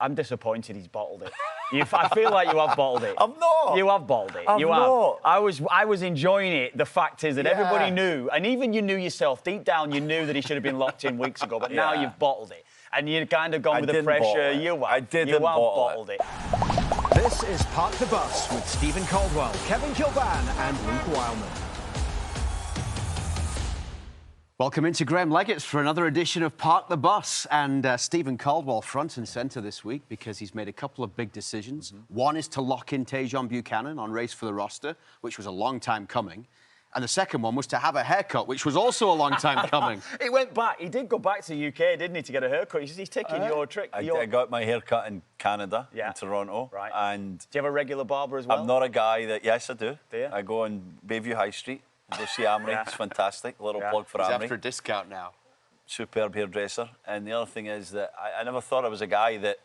I'm disappointed he's bottled it. I feel like you have bottled it. I'm not. You have bottled it. I'm you not. have. I was enjoying it. The fact is that everybody knew, and even you knew yourself, deep down you knew that he should have been locked in weeks ago, but now you've bottled it. And you've kind of gone with the pressure. You have. I didn't bottled it. This is Park the Bus with Stephen Caldwell, Kevin Kilbane and Luke Wileman. Welcome into Graham Leggett's for another edition of Park the Bus. And Stephen Caldwell front and centre this week because he's made a couple of big decisions. One is to lock in Tjan Buchanan on race for the roster, which was a long time coming. And the second one was to have a haircut, which was also a long time coming. He went back. He did go back to the UK, didn't he, to get a haircut? He's taking your trick. I got my haircut in Canada, in Toronto. Right. And do you have a regular barber as well? I'm not a guy that... Yes, I do. Do you? I go on Bayview High Street. Go see Amri. It's fantastic. A little plug for Amri. He's after a discount now. Superb hairdresser. And the other thing is that I never thought I was a guy that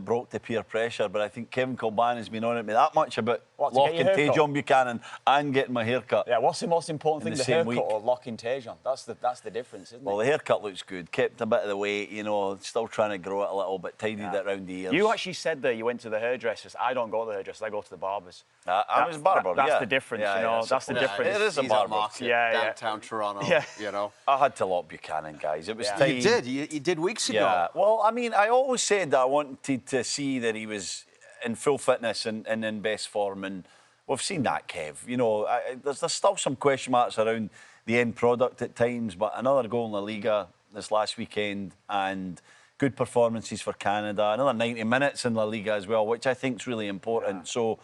broke the peer pressure, but I think Kevin Kilbane has been on at me that much about locking Tjan Buchanan and getting my haircut. Yeah, what's the most important thing, the haircut week. or locking Tjan? That's the difference, isn't it? Well, the haircut looks good. Kept a bit of the weight, you know, still trying to grow it a little bit, tidied it around the ears. You actually said that you went to the hairdressers. I don't go to the hairdressers, I go to the barbers. I was a barber, That's the difference, you know. That's the difference. It is a barber. Downtown Toronto, you know. I had to lock Buchanan, guys. It was time. You did. You did weeks ago. Yeah. Well, I mean, I always said that I wanted to see that he was in full fitness and in best form, and we've seen that, Kev. You know, there's still some question marks around the end product at times, but another goal in La Liga this last weekend and good performances for Canada, another 90 minutes in La Liga as well, which I think is really important. So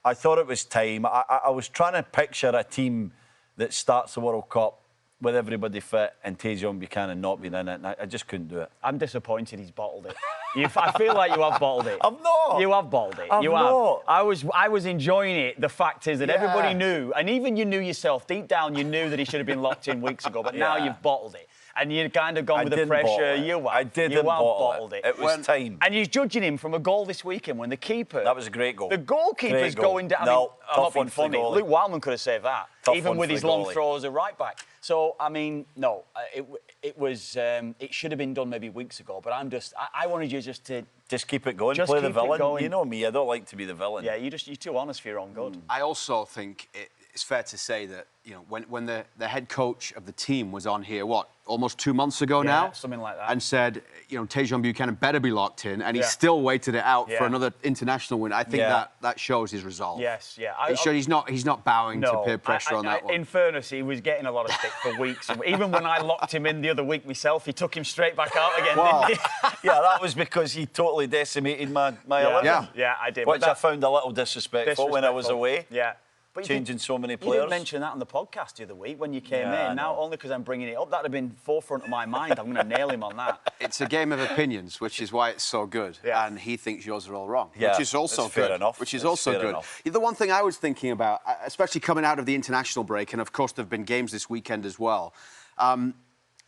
I thought it was time. I was trying to picture a team that starts the World Cup with everybody fit and Tjan Buchanan not being in it, and I just couldn't do it. I'm disappointed he's bottled it. I feel like you have bottled it. I'm not. You have bottled it. I'm not. I was enjoying it. The fact is that everybody knew, and even you knew yourself, deep down you knew that he should have been locked in weeks ago, but now you've bottled it. And you've kind of gone with the pressure. I didn't bottle it. It was time. And you're judging him from a goal this weekend when the keeper... That was a great goal. The goalkeeper's going down. No, I'm not being funny. Luke Wileman could have saved that, even with his long throw as a right back. So, I mean, no, it should have been done maybe weeks ago, but I wanted you just to... Just keep it going, play the villain. You know me, I don't like to be the villain. Yeah, you're too honest for your own good. I also think it's fair to say that, you know, when the head coach of the team was on here, almost 2 months ago now? Something like that. And said, you know, Tjan Buchanan better be locked in, and he still waited it out for another international win. I think that shows his resolve. Yes, yeah. It shows he's not bowing to peer pressure on that one. In fairness, he was getting a lot of stick for weeks. Even when I locked him in the other week myself, he took him straight back out again, didn't he? Yeah, that was because he totally decimated my 11. Yeah, I did. Which I found a little disrespectful when I was away. Yeah. But changing so many players. You didn't mention that on the podcast the other week when you came in. Now, only because I'm bringing it up, that'd have been forefront of my mind. I'm going to nail him on that. It's a game of opinions, which is why it's so good. Yeah. And he thinks yours are all wrong, yeah, which is also good. Fair enough. Which is also good. The one thing I was thinking about, especially coming out of the international break, and of course there have been games this weekend as well.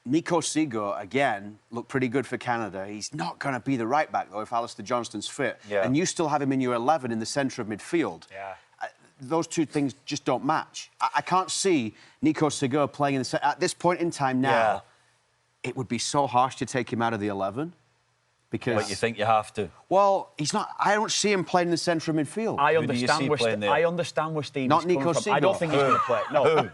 Nico Sigo, again, looked pretty good for Canada. He's not going to be the right back, though, if Alistair Johnston's fit. Yeah. And you still have him in your 11 in the centre of midfield. Yeah. Those two things just don't match. I can't see Nico Sigo playing in the... At this point in time now, it would be so harsh to take him out of the 11 because... But you think you have to? Well, he's not... I don't see him playing in the centre of midfield. I understand where Steve not Nico Sigo. I don't think he's going to play. No.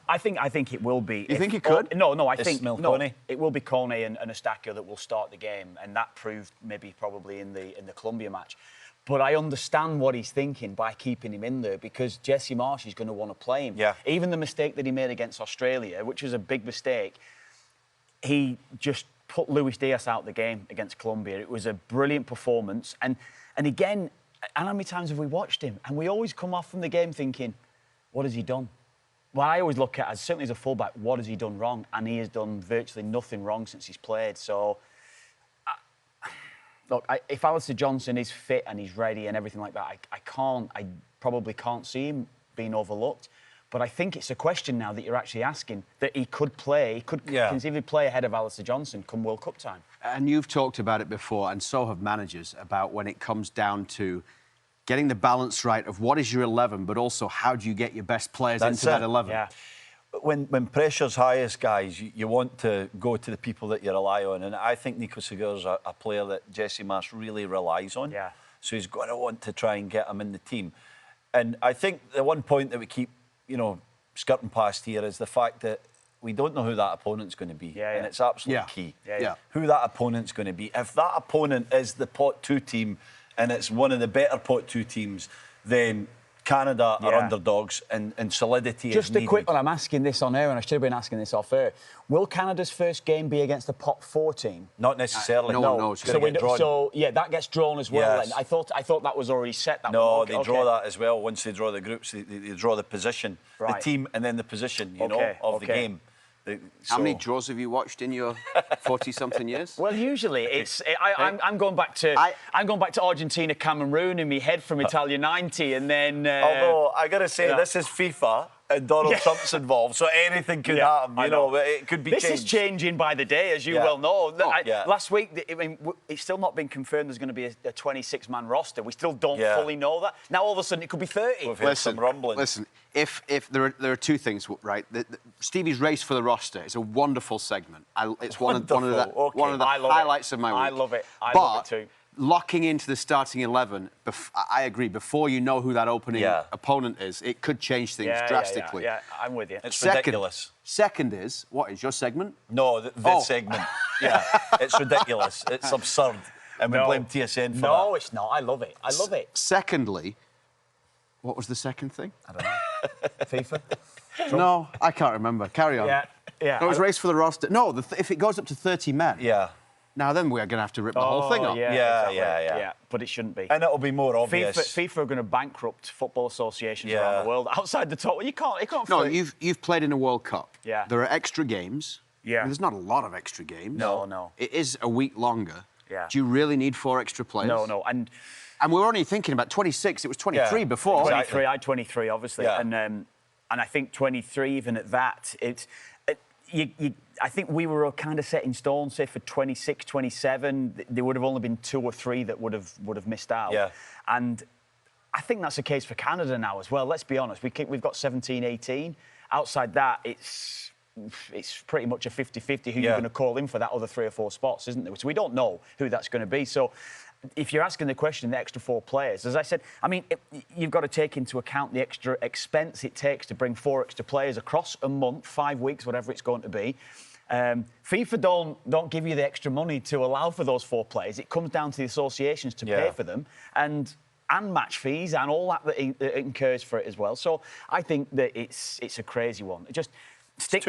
I think it will be... You think he could? No, I think... No, it will be Kone and Eustáquio that will start the game, and that proved probably in the Colombia match. But I understand what he's thinking by keeping him in there because Jesse Marsch is going to want to play him. Yeah. Even the mistake that he made against Australia, which was a big mistake, he just put Luis Diaz out of the game against Colombia. It was a brilliant performance. And again, and how many times have we watched him? And we always come off from the game thinking, what has he done? Well, I always look at, certainly as a fullback, what has he done wrong? And he has done virtually nothing wrong since he's played. So... Look, if Alistair Johnson is fit and he's ready and everything like that, I probably can't see him being overlooked. But I think it's a question now that you're actually asking that he could conceivably play ahead of Alistair Johnson come World Cup time. And you've talked about it before, and so have managers, about when it comes down to getting the balance right of what is your 11, but also how do you get your best players into that 11. Yeah. when pressure's highest, guys, you want to go to the people that you rely on. And I think Nico Segura's a player that Jesse Marsch really relies on. Yeah. So he's going to want to try and get him in the team. And I think the one point that we keep, skirting past here is the fact that we don't know who that opponent's going to be. Yeah, yeah. And it's absolutely key. Yeah. Who that opponent's going to be. If that opponent is the pot 2 team and it's one of the better pot 2 teams, then Canada are underdogs and solidity is Just needed. a quick one, I'm asking this on air and I should have been asking this off air. Will Canada's first game be against a pot 4 team? Not necessarily. No one knows. So that gets drawn as well. Yes. Then. I thought that was already set. That No, one. they draw that as well. Once they draw the groups, they draw the position, the team, and then the position, of the game. How many draws have you watched in your 40-something years? Well, usually I'm going back to Argentina, Cameroon in my head from Italia '90, and then. Although I got to say, this is FIFA. And Donald Trump's involved, so anything could happen. It could be this changed. is changing by the day, as you well know. Yeah. Last week, it's still not been confirmed there's going to be a 26-man roster. We still don't fully know that. Now, all of a sudden, it could be 30. We've heard some rumbling. Listen, if there are two things, right? Stevie's race for the roster is a wonderful segment. It's one of the highlights of my week. I love it. I love it too. Locking into the starting 11, I agree, before you know who that opening opponent is, it could change things drastically. Yeah, I'm with you. It's ridiculous. Second is, what is your segment? No, this segment. Yeah, it's ridiculous. It's absurd. And we blame TSN for that. No, it's not. I love it. I love it. Secondly, what was the second thing? I don't know. FIFA? No, I can't remember. Carry on. Yeah. No, it was race for the roster. No, if it goes up to 30 men. Yeah. Now then, we're going to have to rip the whole thing up. Yeah. But it shouldn't be. And it'll be more obvious. FIFA are going to bankrupt football associations around the world. Outside the top, you can't. No, you've played in a World Cup. Yeah. There are extra games. Yeah. There's not a lot of extra games. No. It is a week longer. Yeah. Do you really need 4 extra players? No. And we were only thinking about 26. It was 23 before. 23. I had 23, obviously. Yeah. And I think 23, even at that, I think we were kind of set in stone, say, for 26, 27. There would have only been 2 or 3 that would have missed out. Yeah. And I think that's the case for Canada now as well. Let's be honest. We've got 17, 18. Outside that, it's pretty much a 50-50 who you're going to call in for that other 3 or 4 spots, isn't there? So we don't know who that's going to be. So if you're asking the question, the extra 4 players, as I said, you've got to take into account the extra expense it takes to bring 4 extra players across a month, 5 weeks, whatever it's going to be. FIFA don't give you the extra money to allow for those 4 players. It comes down to the associations to pay for them and match fees and all that it incurs for it as well. So I think that it's a crazy one. Just stick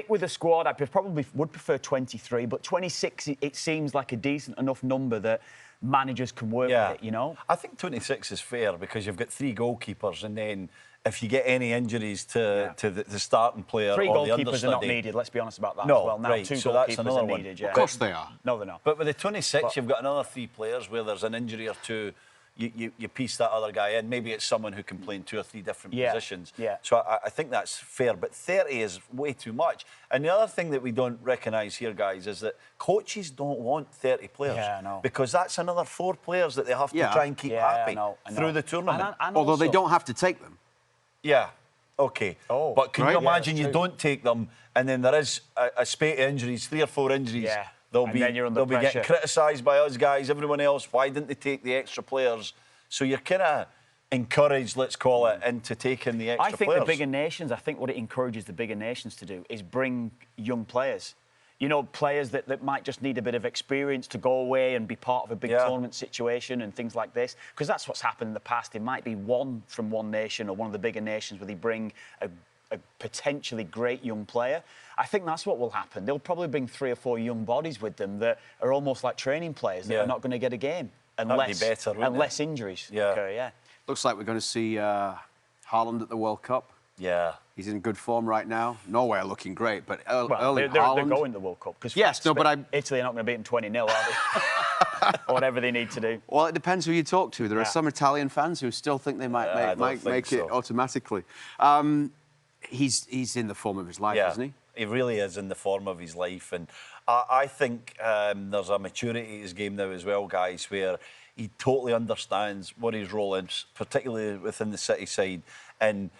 with the squad. I probably would prefer 23, but 26 it seems like a decent enough number that managers can work with it, I think 26 is fair because you've got 3 goalkeepers and then if you get any injuries to the starting player 3 or the goalkeepers understudy... are not needed, let's be honest about that as well. Now, right, 2 so goalkeepers that's another are one. needed, Of course they are. No, they're not. But with the 26, you've got another 3 players where there's an injury or 2... You piece that other guy in. Maybe it's someone who can play in 2 or 3 different positions. Yeah. So I think that's fair. But 30 is way too much. And the other thing that we don't recognise here, guys, is that coaches don't want 30 players. Yeah, I know. Because that's another 4 players that they have to try and keep happy I know. through the tournament. And Although also, they don't have to take them. Yeah. OK. But can you imagine you true. don't take them and then there is a spate of injuries, 3 or 4 injuries. Yeah. They'll And be then you're under getting pressure. criticised by us guys, everyone else. Why didn't they take the extra players? So you're kind of encouraged, let's call it, into taking the extra I think players. the bigger nations, I think what it encourages the bigger nations to do is bring young players. Players that might just need a bit of experience to go away and be part of a big tournament situation and things like this. Because that's what's happened in the past. It might be one from one nation or one of the bigger nations where they bring a potentially great young player. I think that's what will happen. They'll probably bring 3 or 4 young bodies with them that are almost like training players that are not going to get a game. Unless injuries occur, Looks like we're going to see Haaland at the World Cup. Yeah. He's in good form right now. Norway are looking great, but Erling they're Haaland... They're going to the World Cup. Italy are not going to beat them 20-0, are they? Or whatever they need to do. Well, it depends who you talk to. There are some Italian fans who still think they might make it automatically. He's in the form of his life, isn't he? He really is in the form of his life. And I think there's a maturity to his game now as well, guys, where he totally understands what his role is, particularly within the City side. And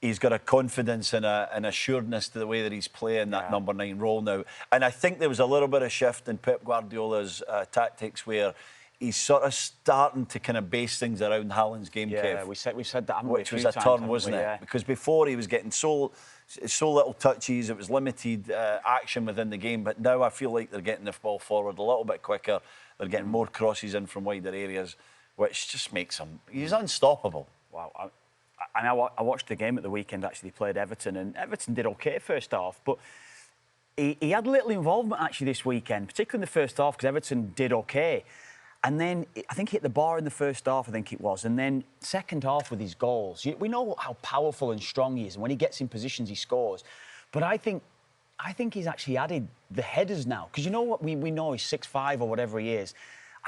he's got a confidence and an assuredness to the way that he's playing that number 9 role now. And I think there was a little bit of shift in Pep Guardiola's tactics where he's sort of starting to kind of base things around Haaland's game, Yeah, Kev. we said that, haven't we? Which was a turn, wasn't it? Because before he was getting so little touches, it was limited action within the game. But now I feel like they're getting the ball forward a little bit quicker. They're getting more crosses in from wider areas, which just makes him... He's unstoppable. Wow. I watched the game at the weekend, actually. Played Everton, and Everton did OK first half, but he had little involvement, actually, this weekend, particularly in the first half, because Everton did OK. And then, I think he hit the bar in the first half, I think it was. And then second half with his goals. We know how powerful and strong he is, and when he gets in positions, he scores. But I think he's actually added the headers now. Because you know what? We know he's 6'5" or whatever he is.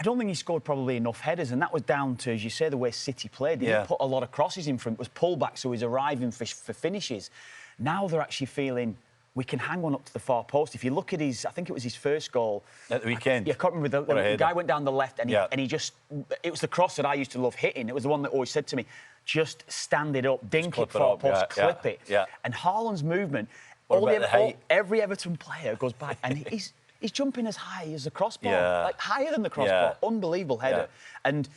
I don't think he scored probably enough headers, and that was down to, as you say, the way City played. They didn't put a lot of crosses in for him. It was pullback, so he's arriving for finishes. Now they're actually feeling we can hang one up to the far post. If you look at I think it was his first goal at the weekend. I can't remember. The guy went down the left, and he just... It was the cross that I used to love hitting. It was the one that always said to me, just stand it up, dink it far post, clip it. Yeah. And Haaland's movement, every Everton player goes back, and he's jumping as high as the crossbar, like higher than the crossbar. Unbelievable header. And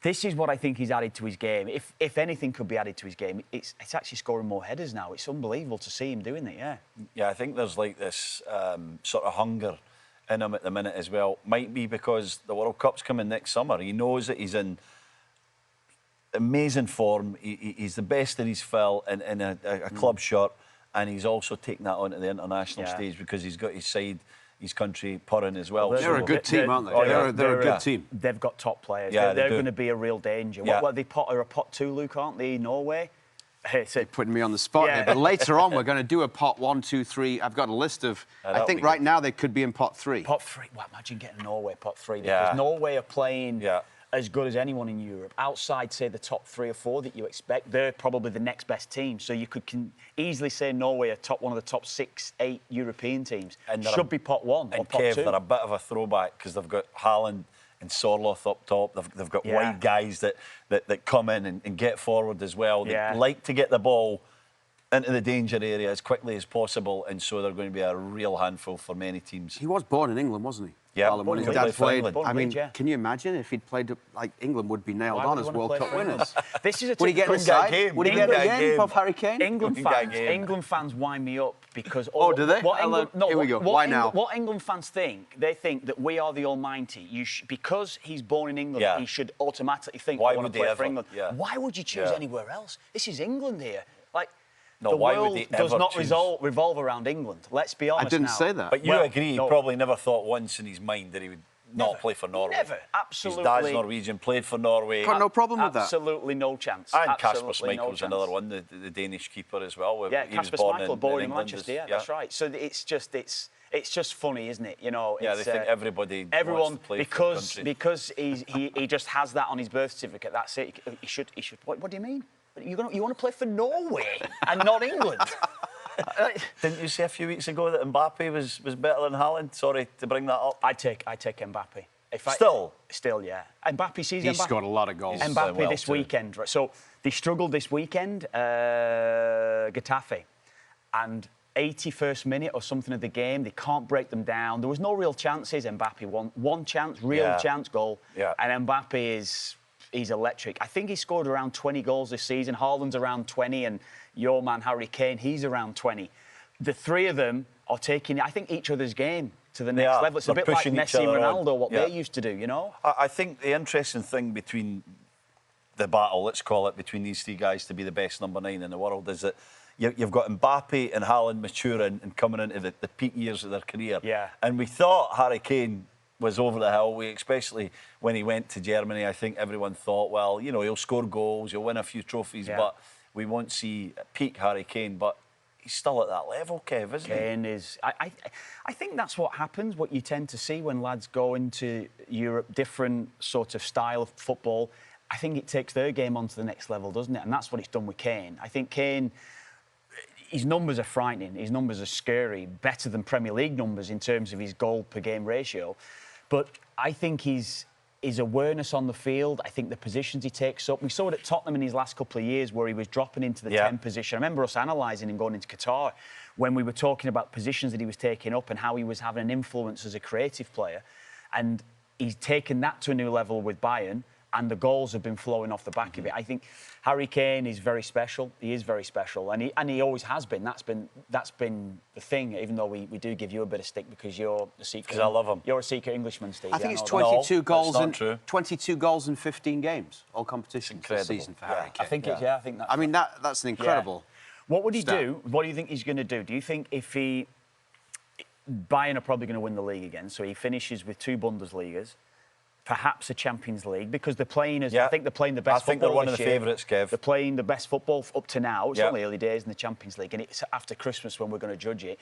this is what I think he's added to his game. If anything could be added to his game, it's actually scoring more headers now. It's unbelievable to see him doing it, Yeah, I think there's like this sort of hunger in him at the minute as well. Might be because the World Cup's coming next summer. He knows that he's in amazing form. He's the best in his fill in a club shirt, and he's also taken that onto the international stage because he's got his side, his country purring as well. They're a good team, aren't they? They're a good team. They've got top players. Yeah, they're going to be a real danger. What are they? Are a pot 2, Luke, aren't they? Norway. You're putting me on the spot here, but later on we're going to do a pot 1, 2, 3. I've got a list of. I think right now they could be in pot 3. Pot 3. Well, imagine getting Norway pot 3 because Norway are playing as good as anyone in Europe. Outside, say, the top 3 or 4 that you expect, they're probably the next best team. So you can easily say Norway are one of the top 6, 8 European teams. And should be pot 1 or pot 2. And Kev, they're a bit of a throwback because they've got Haaland and Sorloth up top. They've got wide guys that come in and get forward as well. They like to get the ball into the danger area as quickly as possible, and so they're going to be a real handful for many teams. He was born in England, wasn't he? Yeah, when his dad played. I mean, can you imagine if he'd played like England would be nailed on as World Cup winners? This is a would he get inside? Would he get again of Harry Kane? England fans wind me up because do they? Here we go. Why now? What England fans think, they think that we are the almighty. Because he's born in England, he should automatically think, I want to play for England. Why would you choose anywhere else? This is England here. Like, the world does not revolve around England. Let's be honest. I didn't say that. But you agree, he probably never thought once in his mind that he would not play for Norway. Never, absolutely. His dad's Norwegian, played for Norway. Got no problem with that. Absolutely no chance. And Kasper Schmeichel's another one, the Danish keeper as well. Yeah, Kasper Schmeichel, born in Manchester. Yeah, that's right. So it's just funny, isn't it? You know. Yeah, they think everyone wants to play because he just has that on his birth certificate. That's it. He should. What do you mean? You want to play for Norway and not England? Didn't you say a few weeks ago that Mbappé was better than Haaland? Sorry to bring that up. I take Mbappé. Still, yeah. Mbappé sees He's scored a lot of goals. Mbappé this weekend. Right? So they struggled this weekend, Getafe, and 81st minute or something of the game, they can't break them down. There was no real chances. Mbappé won one chance, chance goal, and Mbappé he's electric. I think he scored around 20 goals this season. Haaland's around 20, and your man Harry Kane, he's around 20. The three of them are taking, I think, each other's game to the next level. It's a bit like Messi and Ronaldo, what they used to do, you know? I think the interesting thing between the battle, let's call it, between these 3 guys to be the best number 9 in the world is that you've got Mbappé and Haaland maturing and coming into the peak years of their career. Yeah. And we thought Harry Kane was over the hill. Especially when he went to Germany, I think everyone thought, well, you know, he'll score goals, he'll win a few trophies, but we won't see peak Harry Kane. But he's still at that level, Kev, isn't he? Kane is... I think that's what happens, what you tend to see when lads go into Europe, different sort of style of football. I think it takes their game onto the next level, doesn't it? And that's what it's done with Kane. I think Kane... His numbers are frightening. His numbers are scary, better than Premier League numbers in terms of his goal per game ratio. But I think he's his awareness on the field, I think the positions he takes up. We saw it at Tottenham in his last couple of years where he was dropping into the 10 position. I remember us analysing him going into Qatar when we were talking about positions that he was taking up and how he was having an influence as a creative player. And he's taken that to a new level with Bayern, and the goals have been flowing off the back of it. I think Harry Kane is very special. He is very special, and he always has been. That's been the thing. Even though we do give you a bit of stick because you're the secret. Because I love him. You're a secret Englishman, Steve. I think it's know 22 No, goals that's in not true. 22 goals in 15 games, all competitions this incredible. season for Harry Kane. I think it's I think that's. I mean, that's an incredible. What would he stat. do? What do you think he's going to do? Do you think if Bayern are probably going to win the league again, so he finishes with 2 Bundesligas, perhaps a Champions League, because they're playing as I think they're playing the best. I think football they're one of this the year. favourites, Kev. They're playing the best football up to now. It's only early days in the Champions League, and it's after Christmas when we're going to judge it.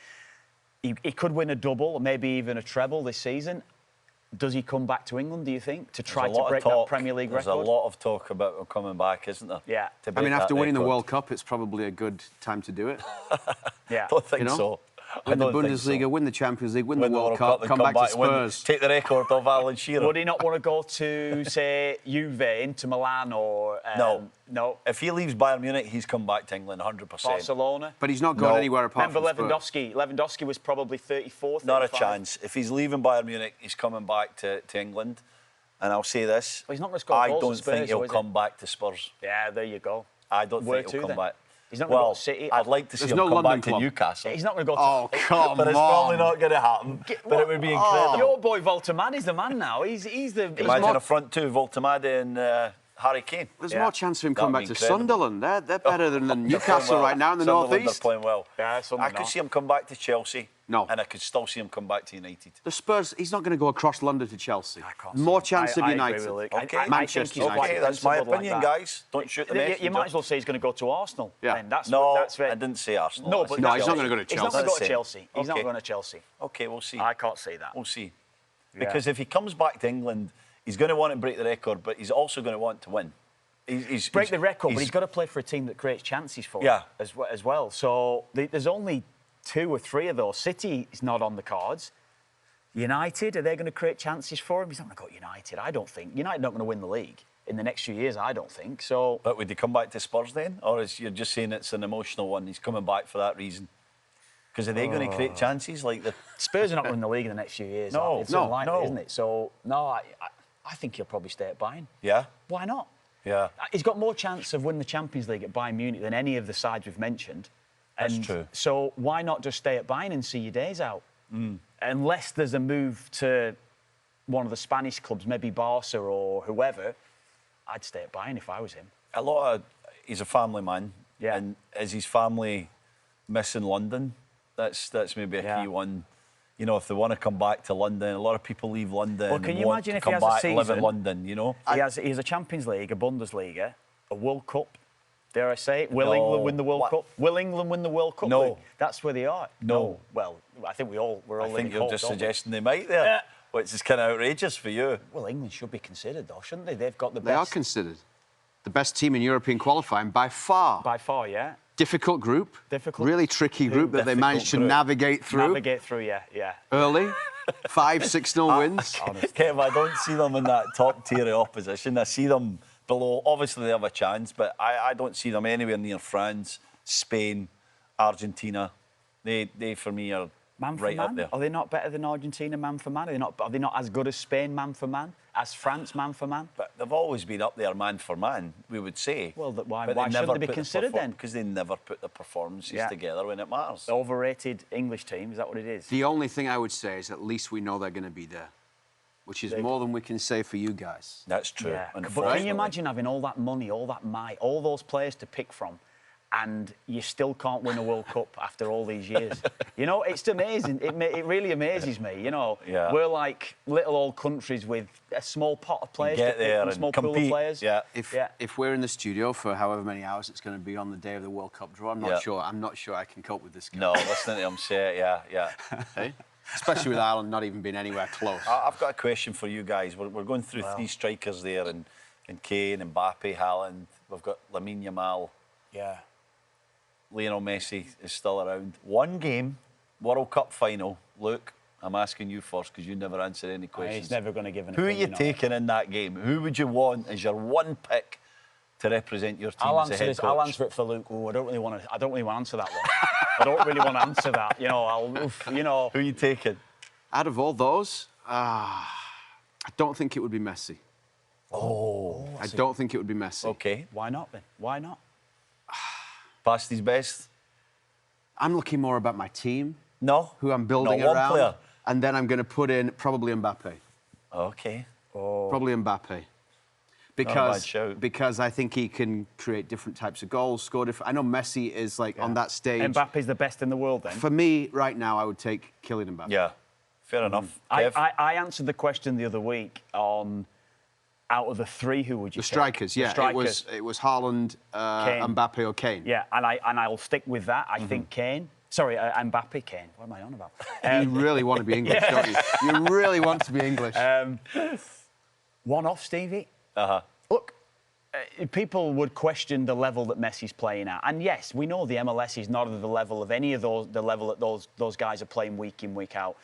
He could win a double or maybe even a treble this season. Does he come back to England, do you think, to try to break that Premier League record? There's a lot of talk about him coming back, isn't there? Yeah. I mean, after winning the World Cup, it's probably a good time to do it. Yeah. I don't think You know? so. Win the I don't think Bundesliga, so. win the Champions League, win Win the World Cup, and come back to and win- Spurs. take the record of Alan Shearer. Would he not want to go to, say, Juve, Inter Milan or... No. If he leaves Bayern Munich, he's come back to England 100%. Barcelona? But he's not going No. anywhere apart Remember from Spurs. Lewandowski? Lewandowski was probably 34, 35. Not a chance. If he's leaving Bayern Munich, he's coming back to England. And I'll say this. Well, he's not going to score I goals don't at Spurs, think he'll though, is he? come back to Spurs. Yeah, there you go. I don't Where think to he'll come then? back. He's not going to well, go to City. I'd like to see There's him no come London back club. to Newcastle. He's not going to go to... Oh, come But it's on. probably not going to happen. But it would be incredible. Your boy Voltaman is the man now. He's the... Imagine a front two, Voltamade and Harry Kane. There's Yeah. more chance of him That'd coming be back to incredible. Sunderland. They're better than They're playing Newcastle well. right now in the Sunderland North East. They're playing well. Yeah, I could see him come back to Chelsea. No. And I could still see him come back to United. The Spurs, he's not going to go across London to Chelsea. can't see More it. chance of I United. agree with Luke. Okay. I think Manchester he's quite United. Okay, that's my principled like opinion, that. guys. Don't shoot the messenger. You might as well say he's going to go to Arsenal. Yeah. Then. That's No, right. I didn't say Arsenal. No, I but said No, that's he's not Chelsea. going to go to He's not Chelsea. going to go to That's it. Chelsea. He's not Okay. going to Chelsea. Okay, we'll see. I can't see that. We'll see. Because if he comes back to England, he's going to want to break the record, but he's also going to want to win. Break the record, but he's got to play for a team that creates chances for him as well. So there's only 2 or 3 of those. City is not on the cards. United, are they going to create chances for him? He's not going to go to United, I don't think. United not going to win the league in the next few years, I don't think. So, But would he come back to Spurs then? Or is you're just saying it's an emotional one? He's coming back for that reason? Because are they going to create chances like the... Spurs are not going to win the league in the next few years. No, it's no, unlikely, no. isn't it? So, no, I think he'll probably stay at Bayern. Yeah? Why not? Yeah. He's got more chance of winning the Champions League at Bayern Munich than any of the sides we've mentioned. That's true. So why not just stay at Bayern and see your days out? Unless there's a move to one of the Spanish clubs, maybe Barca or whoever, I'd stay at Bayern if I was him. He's a family man. Yeah. And is his family missing London? That's maybe a key one. You know, if they want to come back to London, a lot of people leave London. Well, can and you want imagine to if he come has a back and live in season- London, you know? He has a Champions League, a Bundesliga, a World Cup. Dare I say it? Will No. England win the World What? Cup? Will England win the World Cup? No. Luke? That's where they are. No. Well, I think we're all I living think you're hope, just don't we? suggesting they might there, which is kind of outrageous for you. Well, England should be considered, though, shouldn't they? They've got the They are best. considered the best team in European qualifying by far. By far, yeah. Difficult group. Difficult. Really tricky group that they Difficult managed to group. navigate through Navigate through, yeah. early. 5-6-0 wins. Kev, I don't see them in that top tier of opposition. I see them below. Obviously, they have a chance, but I don't see them anywhere near France, Spain, Argentina. They for me, are Man for right man? up there. Are they not better than Argentina, man for man? Are they not as good as Spain, man for man? As France, man for man? But they've always been up there, man for man, we would say. Well, why But shouldn't never they be put the considered then? Because they never put the performances Yeah. together when it matters. The overrated English team, is that what it is? The only thing I would say is at least we know they're going to be there, which is more than we can say for you guys. That's true. Yeah. But can unfortunately. you imagine having all that money, all that might, all those players to pick from, and you still can't win a World Cup after all these years? You know, it's amazing. It really amazes me. You know, Yeah. we're like little old countries with a small pot of players, Get to pick there from, a and small pool of compete. players. Yeah. If we're in the studio for however many hours it's going to be on the day of the World Cup draw, I'm not Yeah. sure I can cope with this guy. No, listening to him say it, yeah. Hey? Especially with Ireland not even being anywhere close. I've got a question for you guys. We're going through 3 strikers there, and Kane, Mbappé, Haaland. We've got Lamine Yamal. Yeah. Lionel Messi is still around. One game, World Cup final. Luke, I'm asking you first because you never answer any questions. He's never going to give an Who are you opinion on it. taking in that game? Who would you want as your one pick to represent your team as a head coach? I'll answer it for Luke. I don't really want to answer that one. I don't really want to answer that. You know, Who are you taking? Out of all those, I don't think it would be Messi. I don't think it would be Messi. Okay. Why not then? Why not? Past his best? I'm looking more about my team, No. who I'm building Not one around. player. And then I'm going to put in probably Mbappé. Okay. Probably Mbappé. bad shout. Because I think he can create different types of goals, score different. I know Messi is like on that stage. Mbappe's the best in the world then? For me, right now, I would take Kylian Mbappé. Yeah. Fair enough. Kev? I answered the question the other week on out of the three, who would you The take? strikers, yeah. The strikers. It was Haaland, Kane. Mbappé or Kane. Yeah, and I'll stick with that. I think Kane. Sorry, Mbappé, Kane. What am I on about? You really want to be English, don't you? You really want to be English. One off, Stevie. Uh-huh. Look, people would question the level that Messi's playing at, and yes, we know the MLS is not at the level of any of the level that those guys are playing week in, week out.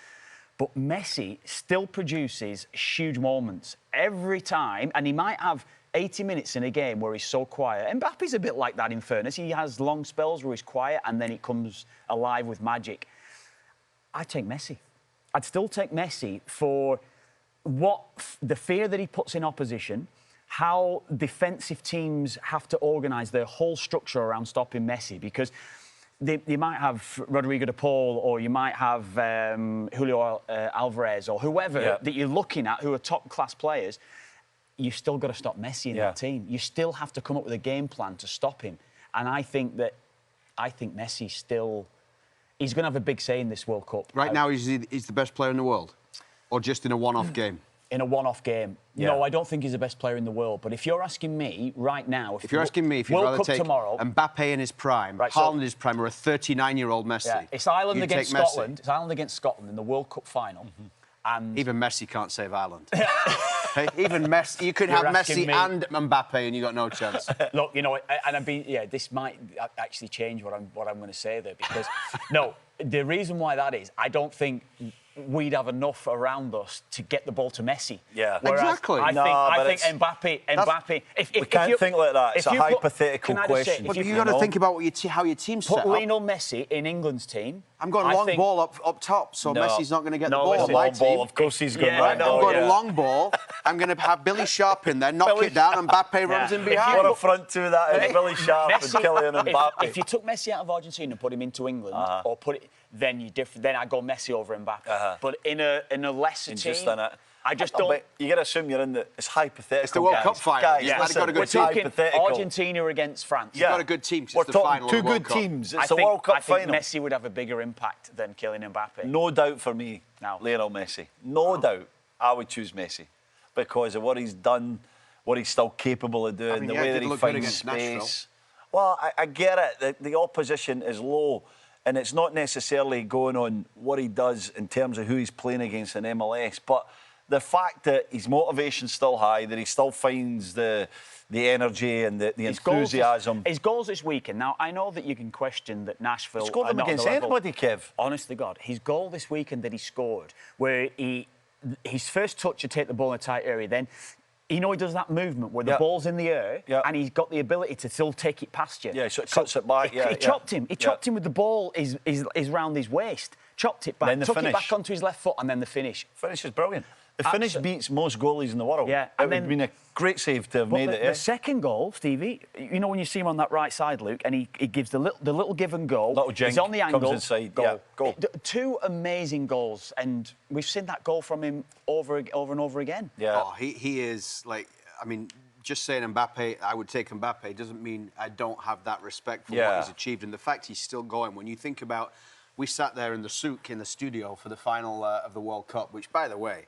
But Messi still produces huge moments every time, and he might have 80 minutes in a game where he's so quiet. Mbappe's a bit like that, in fairness. He has long spells where he's quiet, and then he comes alive with magic. I'd take Messi. I'd still take Messi for the fear that he puts in opposition, how defensive teams have to organise their whole structure around stopping Messi, because they might have Rodrigo de Paul, or you might have Julio Alvarez, or whoever that you're looking at who are top-class players. You've still got to stop Messi in that team. You still have to come up with a game plan to stop him. And I think Messi still... He's going to have a big say in this World Cup. Right now, he's the best player in the world? Or just in a one-off game? In a one-off game. Yeah. No, I don't think he's the best player in the world. But if you're asking me right now... If you're asking me, if you'd World rather Cup take tomorrow, Mbappé in his prime, Right, Haaland in his prime, or a 39-year-old Messi... Yeah, it's Ireland you'd against take Messi. Scotland. It's Ireland against Scotland in the World Cup final. And Even Messi can't save Ireland. Hey, even Messi... You could have asking Messi me- and Mbappé and you got no chance. look, you know, and this might actually change what I'm going to say there, because no, the reason why that is, I don't think we'd have enough around us to get the ball to Messi. Yeah. Whereas Exactly. I think Mbappé. We can't think like that. It's a hypothetical question. But you've got to think about how your team's set Put up. Lionel Messi in England's team. I'm going long ball up top, so No. Messi's not going to get the No, ball. listen, My Long ball, team. of course he's going Yeah, right no, I'm going yeah. long ball. I'm going to have Billy Sharp in there, knock it down, and Mbappé runs in If you behind. What a front two that is. Billy Sharp and Kylian Mbappé. If you took Messi out of Argentina and put him into England, or put it, then I'd go Messi over Mbappé. But in a lesser team, Just done it. I just No, don't. but you got to assume you're in the... It's hypothetical, It's the World guys. Cup final. Guys, Yeah. listen, Got a good We're team. talking hypothetical. Argentina against France. Yeah. got a good team 'cause We're it's the talking final of two the World good Cup. teams. I It's a think, World Cup I think final. Messi would have a bigger impact than Kylian Mbappé. No doubt for me, No. Lionel Messi. No doubt I would choose Messi because of what he's done, what he's still capable of doing, I mean, the yeah, way he that did he look good finds against Nashville. space. Well, I get it. The opposition is low, and it's not necessarily going on what he does in terms of who he's playing against in MLS, but the fact that his motivation's still high, that he still finds the energy and the enthusiasm. His goals this weekend. Now, I know that you can question that Nashville. He scored are them not on the against level. anybody, Kev. Honest to God, his goal this weekend that he scored, where his first touch to take the ball in a tight area, then he does that movement where the ball's in the air and he's got the ability to still take it past you. Yeah, so it cuts it back. He chopped him. He chopped him with the ball is round his waist. Chopped it back, Then the took finish. it back onto his left foot, and then the finish. Finish is brilliant. The finish beats most goalies in the world. Yeah, It and would have been a great save to have made it. The second goal, Stevie, when you see him on that right side, Luke, and he gives the little give and go. Little jink, he's on the angle. comes inside. Goal. Yeah, goal. Two amazing goals, and we've seen that goal from him over and over again. Yeah. Oh, he is like, I mean, just saying Mbappé, I would take Mbappé, doesn't mean I don't have that respect for what he's achieved. And the fact he's still going, when you think about, we sat there in the souk in the studio for the final of the World Cup, which, by the way,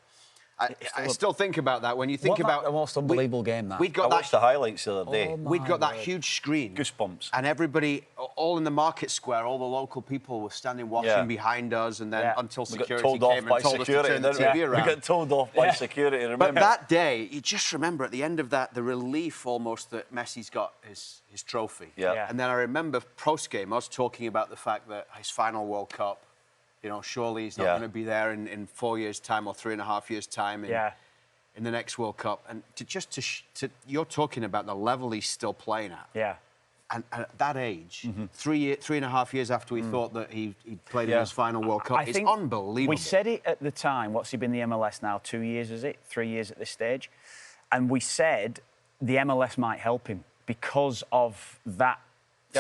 I still think about that. When you think about the most unbelievable game that we'd I got watched the highlights the other day. We'd got that huge screen. Goosebumps. And everybody, all in the market square, all the local people were standing watching behind us, and then until We got security told off came by and told security, us to turn the didn't TV we? around. We got told off by security, remember? But that day, you just remember at the end of that, the relief almost that Messi's got his trophy. Yeah. And then I remember post-game us talking about the fact that his final World Cup, You know, surely he's not Yeah. going to be there in 4 years' time or 3.5 years' time in the next World Cup. And you're talking about the level he's still playing at. Yeah. And at that age, 3.5 years after we thought that he played in his final World Cup, it's unbelievable. We said it at the time. What's he been in the MLS now? 2 years, is it? 3 years at this stage? And we said the MLS might help him because of that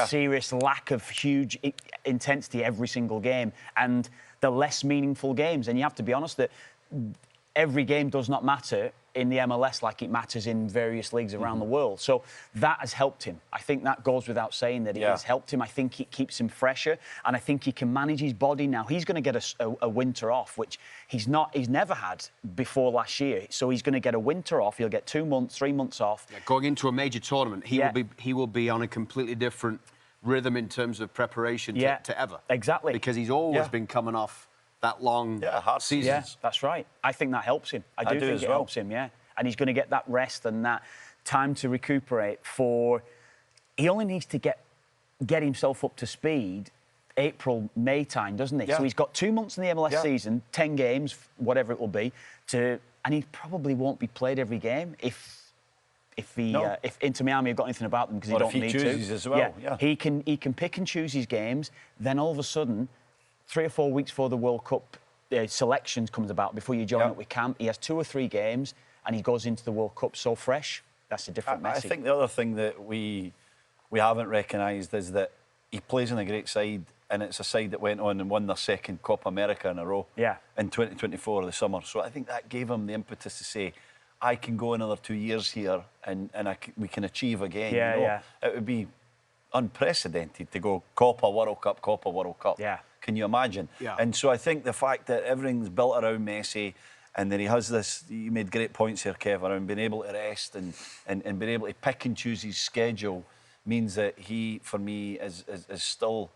serious lack of huge intensity every single game and the less meaningful games. And you have to be honest that every game does not matter in the MLS like it matters in various leagues around the world. So that has helped him. I think that goes without saying that it has helped him. I think it keeps him fresher and I think he can manage his body now. He's going to get a winter off, which he's never had before last year. So he's going to get a winter off. He'll get 2 months, 3 months off. Yeah, going into a major tournament, he will be on a completely different rhythm in terms of preparation to ever. Exactly. Because he's always been coming off that long seasons. Yeah, that's right. I think that helps him. I do think it helps him, And he's going to get that rest and that time to recuperate he only needs to get himself up to speed April, May time, doesn't he? Yeah. So he's got 2 months in the MLS season, 10 games, whatever it will be, and he probably won't be played every game if Inter Miami have got anything about them because he don't need to. Chooses as well. Yeah. He can pick and choose his games. Then all of a sudden, 3 or 4 weeks before the World Cup selections comes about, before you join up with camp, he has 2 or 3 games and he goes into the World Cup so fresh. That's a different Messi. I think the other thing that we haven't recognised is that he plays in a great side, and it's a side that went on and won their second Copa America in a row in 2024 the summer. So I think that gave him the impetus to say, I can go another 2 years here and we can achieve again. It would be unprecedented to go Copa World Cup. Yeah. Can you imagine? Yeah. And so I think the fact that everything's built around Messi and that he has this, you made great points here, Kev, around being able to rest and being able to pick and choose his schedule means that he, for me, is still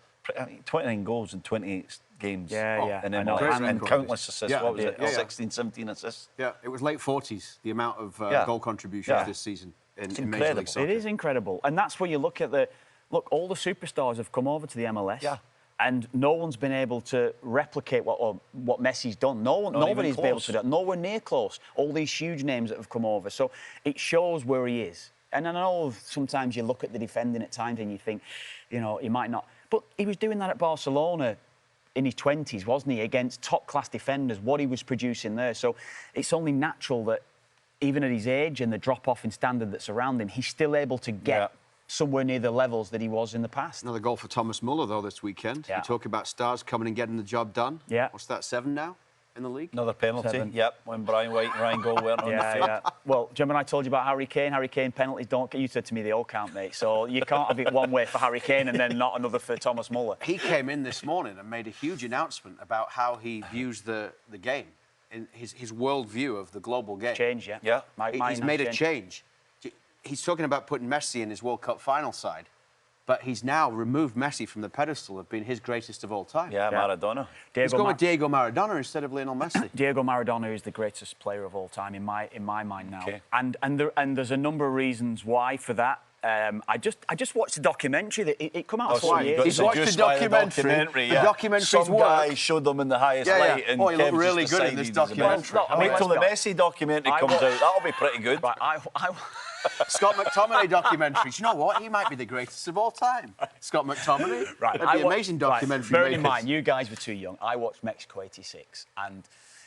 29 goals in 28 games. And countless assists. What was it? 16, 17 assists. Yeah, it was late 40s, the amount of goal contributions this season in Major League Soccer. It is incredible. And that's where you look at all the superstars have come over to the MLS. Yeah. And no one's been able to replicate what Messi's done. Nobody's been able to do that. Nowhere near close. All these huge names that have come over. So it shows where he is. And I know sometimes you look at the defending at times and you think, he might not. But he was doing that at Barcelona in his 20s, wasn't he? Against top-class defenders, what he was producing there. So it's only natural that even at his age and the drop-off in standard that's around him, he's still able to get somewhere near the levels that he was in the past. Another goal for Thomas Muller, though, this weekend. You talk about stars coming and getting the job done. Yeah. What's that, 7 now in the league? Another penalty. 7. Yep, when Brian White and Ryan Gold weren't on the field. Yeah. Well, do you remember I told you about Harry Kane? Harry Kane penalties don't... You said to me they all count, mate. So you can't have it one way for Harry Kane and then not another for Thomas Muller. He came in this morning and made a huge announcement about how he views the game, in his world view of the global game. Change, yeah. He's made a change. He's talking about putting Messi in his World Cup final side. But he's now removed Messi from the pedestal of being his greatest of all time. Yeah, Maradona. He's going with Diego Maradona instead of Lionel Messi. Diego Maradona is the greatest player of all time in my mind now. Okay. And there's a number of reasons why for that. I just watched the documentary that it came out 4 years. He's watched the documentary. The documentary's Some guy showed them in the highest light. And he looked really good in this documentary. Wait till the Messi documentary comes out. That'll be pretty good. Right, Scott McTominay documentary. Do you know what? He might be the greatest of all time. Scott McTominay. Right. That'd be an amazing documentary. Bearing in mind, you guys were too young. I watched Mexico '86, and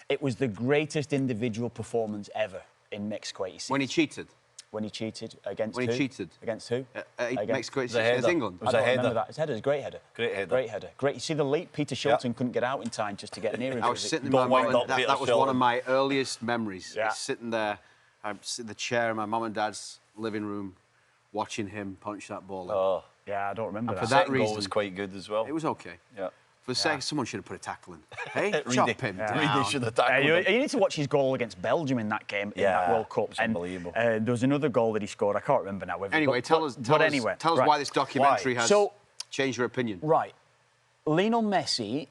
it was the greatest individual performance ever in Mexico '86. When he cheated. When he cheated against When who? he cheated. Against who? Mexico '86 against England. I don't remember that. His header was a great header. Great header. Great. You see the leap? Peter Shilton couldn't get out in time just to get near him. I was sitting in my mum and that was one of my earliest memories. Yeah. Sitting there, I'm sitting in the chair in my mum and dad's living room, watching him punch that ball in. Oh, yeah, I don't remember and that. For that reason, reason, was quite good as well. It was okay. Yeah. For a second, someone should have put a tackle in. Hey, chop him down. Reedy should have tackled him. You need to watch his goal against Belgium in that game, in that World Cup. It's unbelievable. There was another goal that he scored. I can't remember now. Anyway, tell us why this documentary has changed your opinion. Right. Lionel Messi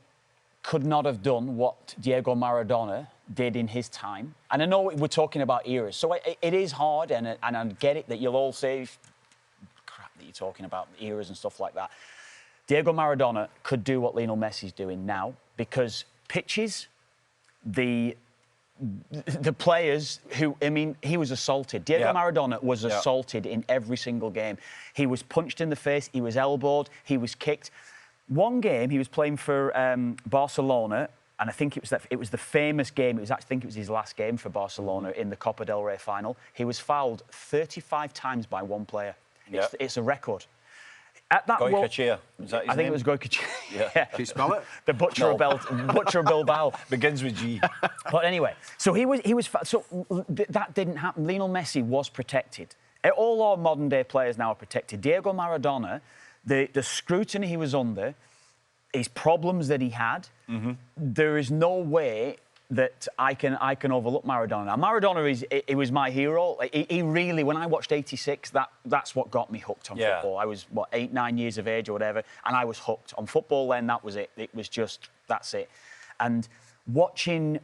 could not have done what Diego Maradona did in his time. And I know we're talking about eras, so it is hard, and I get it that you'll all say, crap that you're talking about eras and stuff like that. Diego Maradona could do what Lionel Messi's doing now, because pitches, the players who, I mean, he was assaulted. Diego Maradona was assaulted in every single game. He was punched in the face, he was elbowed, he was kicked. One game, he was playing for Barcelona, and I think it was the famous game. I think it was his last game for Barcelona in the Copa del Rey final. He was fouled 35 times by one player. It's a record. At that Goycochea. Was that his I think name? it was Goycochea. Yeah. Can you spell it? The Butcher of Bilbao. Begins with G. But anyway, so that didn't happen. Lionel Messi was protected. All our modern day players now are protected. Diego Maradona, the scrutiny he was under, his problems that he had, there is no way that I can overlook Maradona. Now, Maradona he was my hero. He really, when I watched '86, that's what got me hooked on football. I was 8, 9 years of age or whatever, and I was hooked on football. Then that was it. It was just that's it. And watching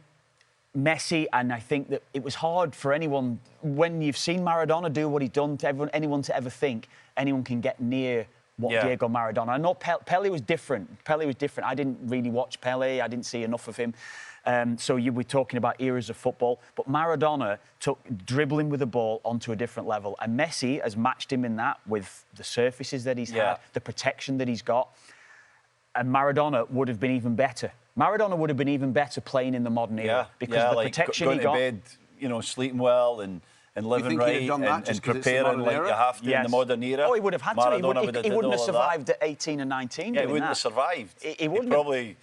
Messi, and I think that it was hard for anyone when you've seen Maradona do what he's done to anyone to ever think anyone can get near what Diego Maradona. I know Pele was different. Pele was different. I didn't really watch Pele. I didn't see enough of him. So you were talking about eras of football, but Maradona took dribbling with the ball onto a different level, and Messi has matched him in that with the surfaces that he's had, the protection that he's got, and Maradona would have been even better. Maradona would have been even better playing in the modern era because the protection going he got. to bed, sleeping well and living right and preparing like you have to in the modern era. Oh, he would have had Maradona to. He wouldn't have survived at 18 and 19. Yeah, he wouldn't have survived. He wouldn't. He probably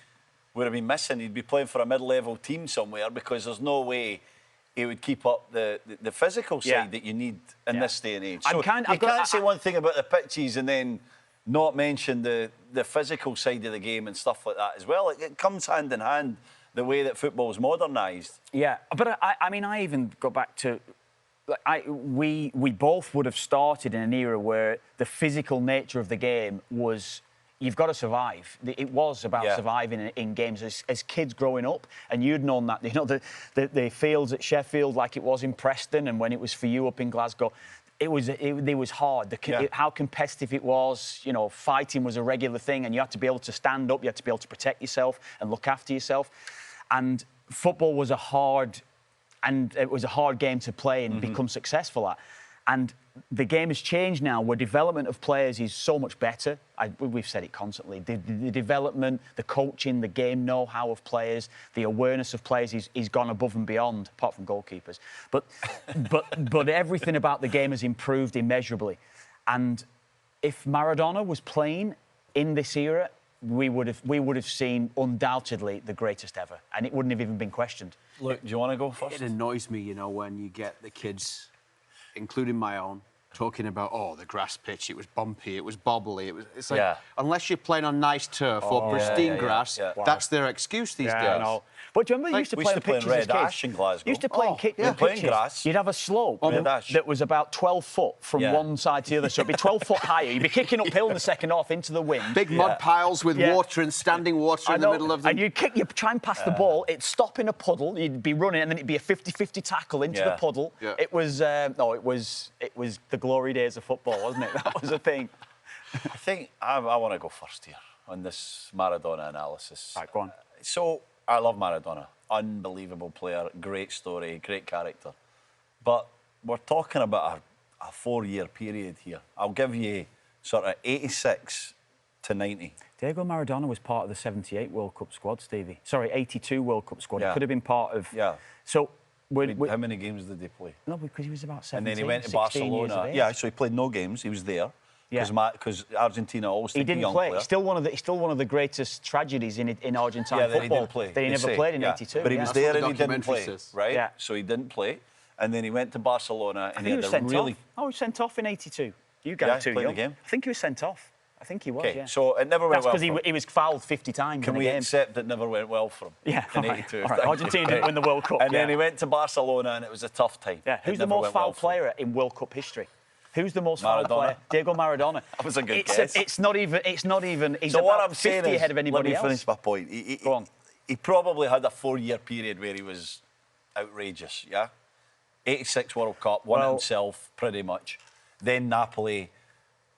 would have been missing. He'd be playing for a mid-level team somewhere because there's no way he would keep up the physical side that you need in this day and age. So you can't say one thing about the pitches and then not mention the physical side of the game and stuff like that as well. It comes hand in hand, the way that football's modernised. Yeah, but I mean, I even go back to... we both would have started in an era where the physical nature of the game was... You've got to survive. It was about surviving in games as kids growing up, and you'd known that. The fields at Sheffield, like it was in Preston, and when it was for you up in Glasgow, it was hard. How competitive it was. Fighting was a regular thing, and you had to be able to stand up. You had to be able to protect yourself and look after yourself. And football was a hard game to play and become successful at. And the game has changed now, where development of players is so much better. We've said it constantly. The development, the coaching, the game know-how of players, the awareness of players is gone above and beyond, apart from goalkeepers. But everything about the game has improved immeasurably. And if Maradona was playing in this era, we would have seen undoubtedly the greatest ever, and it wouldn't have even been questioned. Look, do you want to go first? It annoys me, when you get the kids, including my own, talking about, the grass pitch, it was bumpy, it was bobbly. It's like, unless you're playing on nice turf or pristine grass, that's their excuse these days. I know. But do you remember you used to play on pitches as kids? Ash in Glasgow. You used to play on pitches. Grass. You'd have a slope that was about 12 foot from one side to the other. So it'd be 12 foot higher. You'd be kicking uphill in the second half into the wind. Big mud piles with water and standing water in the middle of them. And you'd try and pass the ball. It'd stop in a puddle. You'd be running, and then it'd be a 50-50 tackle into the puddle. Yeah. It was the glory days of football, wasn't it? That was a thing. I think I want to go first here on this Maradona analysis. Right, go on. So I love Maradona. Unbelievable player, great story, great character. But we're talking about a 4-year period here. I'll give you sort of 86 to 90. Diego Maradona was part of the 78 World Cup squad, Stevie. Sorry, 82 World Cup squad. He could have been part of... Yeah. So... How many games did he play? No, because he was about 17, and then he went to Barcelona. Yeah, so he played no games. He was there. Because Argentina always take a young player. It's still one of the greatest tragedies in Argentine football. That he didn't play. That he never played in 82. But he was there and he didn't play, right? Yeah. So he didn't play. And then he went to Barcelona and he was sent off. Oh, he was sent off in 82. You guys too young. Game. I think he was sent off. I think he was, so it never went well for him. That's because he was fouled 50 times Can in a we game. accept it never went well for him in 82? All right. Argentina didn't win the World Cup. And then he went to Barcelona and it was a tough time. Yeah. Who's the most foul player in World Cup history? Who's the most foul player? Diego Maradona. That was a good guess. It's not even. He's so about 50 ahead of anybody else. Let me finish my point. Go on. He probably had a 4-year period where he was outrageous, 86 World Cup, won it himself, pretty much. Then Napoli,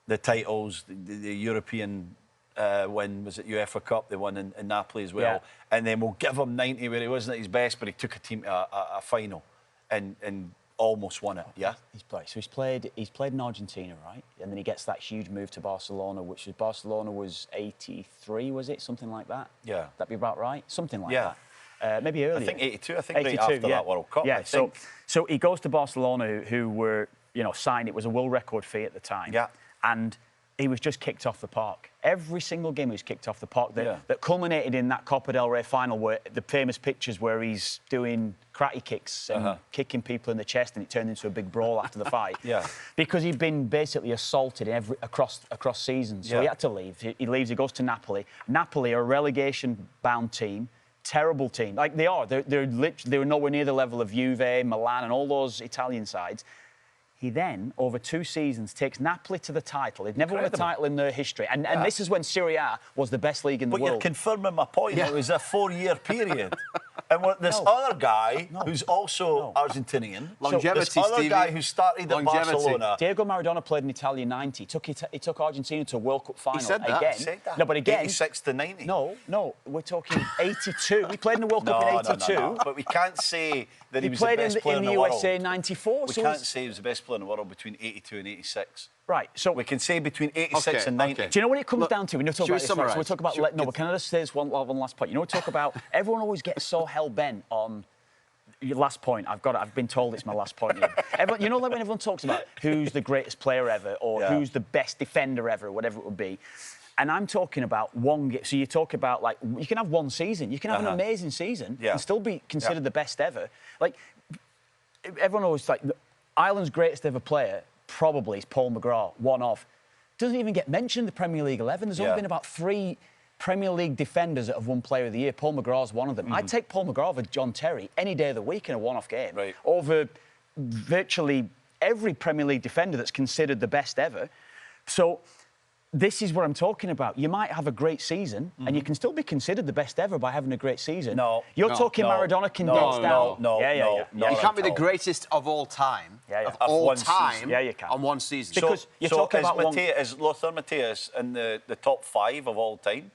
the titles, the European win, was it UEFA Cup? They won in Napoli as well. Yeah. And then we'll give him 90 where he wasn't at his best, but he took a team to a final and almost won it. Yeah, he's played in Argentina, right? And then he gets that huge move to Barcelona, which was Barcelona was 83, was it? Something like that. Yeah, that'd be about right. Something like that. Maybe earlier. I think 82. I think 82, right after yeah. that World Cup. Yeah. I think. So he goes to Barcelona, who were signed. It was a world record fee at the time. Yeah. And he was just kicked off the park. Every single game he was kicked off the park. That culminated in that Copa del Rey final, where the famous pictures where he's doing karate kicks and kicking people in the chest, and it turned into a big brawl after the fight. Yeah. Because he'd been basically assaulted across seasons. So he had to leave. He leaves. He goes to Napoli. Napoli are a relegation-bound team. Terrible team. Like they are. They're nowhere near the level of Juve, Milan, and all those Italian sides. He then, over 2 seasons, takes Napoli to the title. They'd never won a title in their history. And this is when Serie A was the best league in the world. But you're confirming my point. It was a 4-year period. And this other guy, who's also Argentinian, longevity, this other guy who started at Barcelona. Diego Maradona played in Italia 90. He took Argentina to a World Cup final. He said that. Again. He said that. No, but again... 86 to 90. No, we're talking 82. He played in the World Cup in 82. No. But we can't say that he was the played best player in the USA world. 94. We can't say he was the best player in the world between 82 and 86. Right, so... We can say between 86 and 90. Do you know what it comes down to? We know talk about this, right? So we talk about... but can I just say this one last point? You know, we talk about... Everyone always gets so hell-bent on... Your last point, I've been told it's my last point here. Everyone, like when everyone talks about who's the greatest player ever or who's the best defender ever, or whatever it would be. And I'm talking about one game. So you talk about, like, you can have one season. You can have an amazing season and still be considered the best ever. Like, everyone always, like, Ireland's greatest ever player probably is Paul McGrath, one of. Doesn't even get mentioned in the Premier League 11. There's only been about 3 Premier League defenders that have won Player of the Year. Paul McGrath's one of them. I'd take Paul McGrath over John Terry any day of the week in a one-off game over virtually every Premier League defender that's considered the best ever. So this is what I'm talking about. You might have a great season and you can still be considered the best ever by having a great season. You're talking Maradona condensed down. No. You can't be the greatest of all time. Of all time. Season. You can. On one season. Because you're talking about is Lothar Matthäus in the top 5 of all time?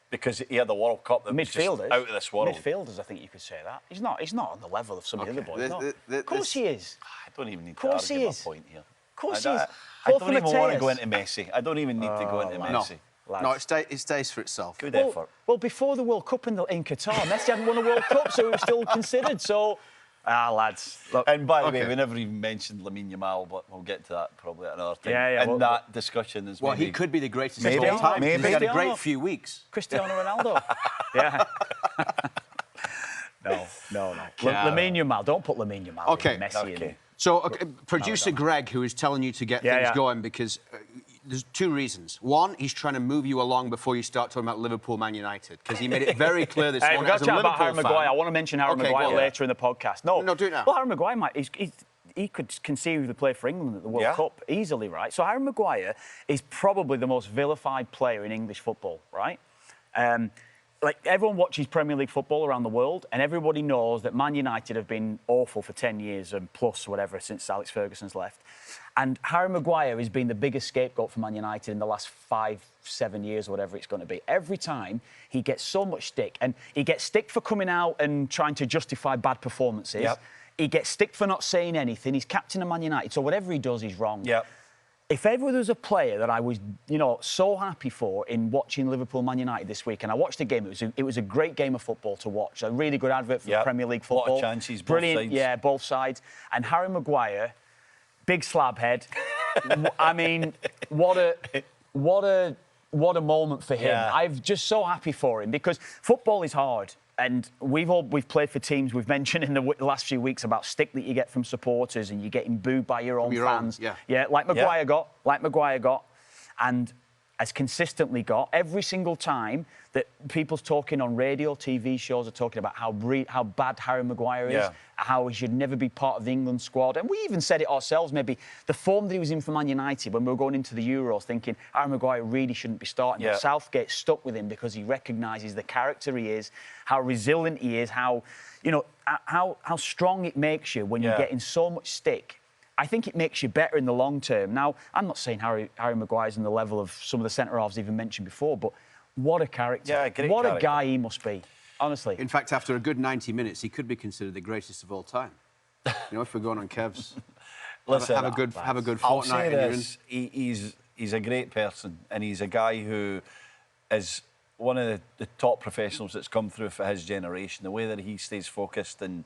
Because he had the World Cup that was just out of this world. Midfielders, I think you could say that. He's not on the level of some of the other boys. Of course he is. I don't even need to argue my point here. Of course he is. I don't even want to go into Messi. I don't even need to go into Messi. No, it stays for itself. Good effort. Well, before the World Cup in Qatar, Messi hadn't won a World Cup, so he was still considered. So, lads. Look, and by the way, we never even mentioned Lamine Yamal, but we'll get to that probably at another time. And that discussion is well, he could be the greatest of all time. Maybe. He's had a great few weeks. Cristiano Ronaldo. No. Lamine Yamal. Don't put Lamine Yamal in Messi in. So, producer Greg, who is telling you to get things going, because there's 2 reasons. One, he's trying to move you along before you start talking about Liverpool, Man United, because he made it very clear this morning. We've got to chat about Harry Maguire. I want to mention Harry Maguire later in the podcast. No, do it now. Well, Harry Maguire he could conceivably play for England at the World Cup easily, right? So Harry Maguire is probably the most vilified player in English football, right? Like, everyone watches Premier League football around the world, and everybody knows that Man United have been awful for 10 years and plus, whatever, since Alex Ferguson's left. And Harry Maguire has been the biggest scapegoat for Man United in the last 5-7 years, whatever it's going to be. Every time, he gets so much stick. And he gets stick for coming out and trying to justify bad performances. He gets stick for not saying anything. He's captain of Man United, so whatever he does, he's wrong. If ever there was a player that I was, so happy for in watching Liverpool Man United this week, and I watched the game, it was a great game of football to watch. A really good advert for Premier League football. A lot of chances, brilliant, both sides. Yeah, both sides. And Harry Maguire, big slab head. I mean, what a moment for him. I'm just so happy for him because football is hard. And we've played for teams, we've mentioned in the last few weeks about stick that you get from supporters and you're getting booed by your own fans. Like Maguire got, and has consistently got every single time that people's talking on radio, TV shows are talking about how bad Harry Maguire is, how he should never be part of the England squad. And we even said it ourselves, maybe the form that he was in for Man United when we were going into the Euros, thinking Harry Maguire really shouldn't be starting. But Southgate stuck with him because he recognises the character he is, how resilient he is, how strong it makes you when you're getting so much stick. I think it makes you better in the long term. Now, I'm not saying Harry Maguire's in the level of some of the centre-halves even mentioned before, but What a character. Yeah, great What character. a guy he must be, honestly. In fact, after a good 90 minutes, he could be considered the greatest of all time. You know, if we're going on Kev's, Listen, have a good I'll fortnight. say and this, he's a great person, and he's a guy who is one of the top professionals that's come through for his generation. The way that he stays focused and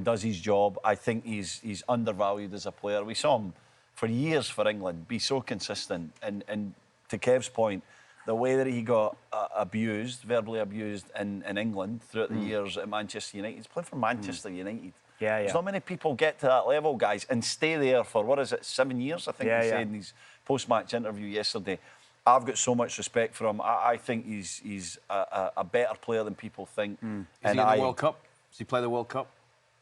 does his job, I think he's undervalued as a player. We saw him for years for England be so consistent, and to Kev's point, the way that he got verbally abused in England throughout the years at Manchester United. He's playing for Manchester United. Yeah. There's not many people get to that level, guys, and stay there for, 7 years, I think he said in his post-match interview yesterday. I've got so much respect for him. I think he's a better player than people think. Is he in the World Cup? Does he play the World Cup?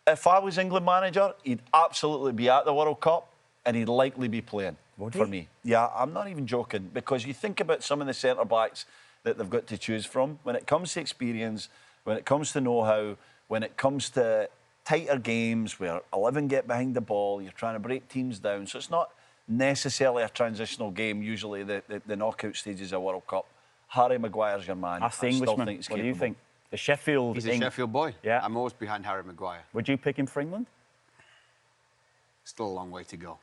If I was England manager, he'd absolutely be at the World Cup and he'd likely be playing for me. Yeah, I'm not even joking, because you think about some of the centre-backs that they've got to choose from. When it comes to experience, when it comes to know-how, when it comes to tighter games where 11 get behind the ball, you're trying to break teams down. So it's not necessarily a transitional game, usually the knockout stages of World Cup. Harry Maguire's your man. That's the Englishman. What do you think? The Sheffield... He's a Sheffield boy. Yeah. I'm always behind Harry Maguire. Would you pick him for England? Still a long way to go.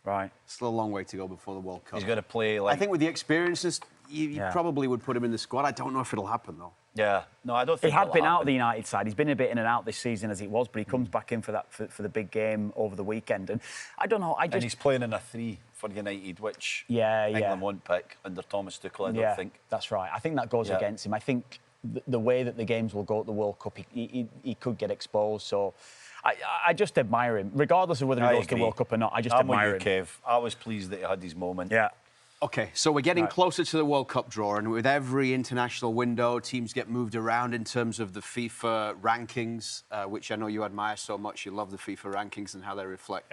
Right. Still a long way to go before the World Cup. He's got to play like... I think with the experiences, you probably would put him in the squad. I don't know if it'll happen, though. Yeah. No, I don't think he had been happen. out of the United side. He's been a bit in and out this season as it was, but he comes back in for the big game over the weekend. And I don't know, And he's playing in a 3 for United, which England won't pick under Thomas Tuchel, I don't think. That's right. I think that goes against him. I think the way that the games will go at the World Cup, he could get exposed. So I just admire him, regardless of whether he goes to the World Cup or not. I just admire him. Kev. I was pleased that he had his moment. Yeah. OK, so we're getting closer to the World Cup draw, and with every international window, teams get moved around in terms of the FIFA rankings, which I know you admire so much. You love the FIFA rankings and how they reflect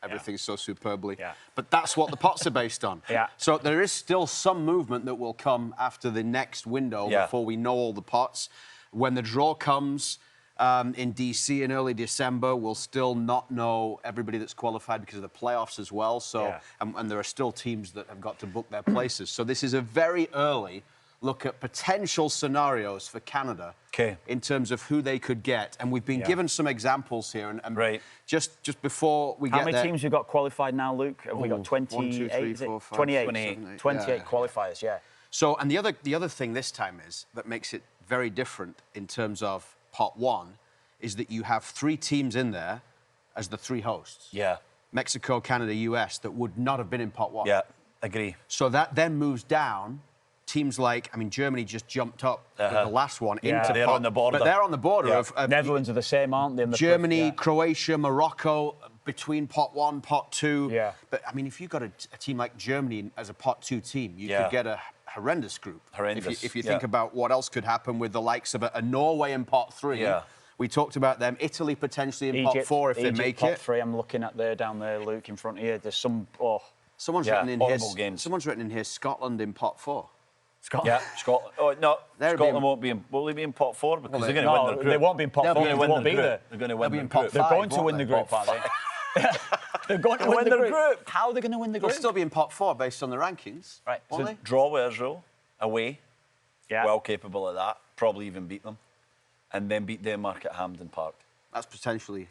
everything so superbly. Yeah. But that's what the pots are based on. Yeah. So there is still some movement that will come after the next window before we know all the pots. When the draw comes in DC in early December, we'll still not know everybody that's qualified because of the playoffs as well. So, and there are still teams that have got to book their places. So this is a very early look at potential scenarios for Canada in terms of who they could get. And we've been given some examples here. And just before we get there... How many teams have got qualified now, Luke? Have we got 28? 1, 2, 3, 4, 5, 28. 28 qualifiers, yeah. So, and the other thing this time is that makes it very different in terms of pot 1 is that you have 3 teams in there as the 3 hosts. Yeah. Mexico, Canada, US, that would not have been in pot 1. Yeah, agree. So that then moves down. Teams like, Germany just jumped up with the last one into they're pot, on the border. But they're on the border of Netherlands are the same, aren't they? Germany, Croatia, Morocco, between pot 1, pot 2. Yeah. But, if you got a team like Germany as a pot 2 team, you could get a horrendous group. Horrendous. If you think about what else could happen with the likes of a Norway in pot 3. Yeah. We talked about them. Italy potentially in pot 4 if they make pot it. 3, I'm looking at down there, Luke, in front of you. There's some... Someone's written in here. Games. Someone's written in here Scotland in pot 4. Scotland. Yeah, Scotland. Oh no, Scotland won't be in. Will they be in pot 4 because they're going to win their group? They won't be in pot 4. They won't be there. They're going to win the pot group. 5, They're going to win the group, aren't they? They're going to win the group. How are they going to win the group? They'll still be in pot 4 based on the rankings. Right. So draw with Israel away. Yeah. Well capable of that. Probably even beat them, and then beat Denmark at Hampden Park. That's potentially...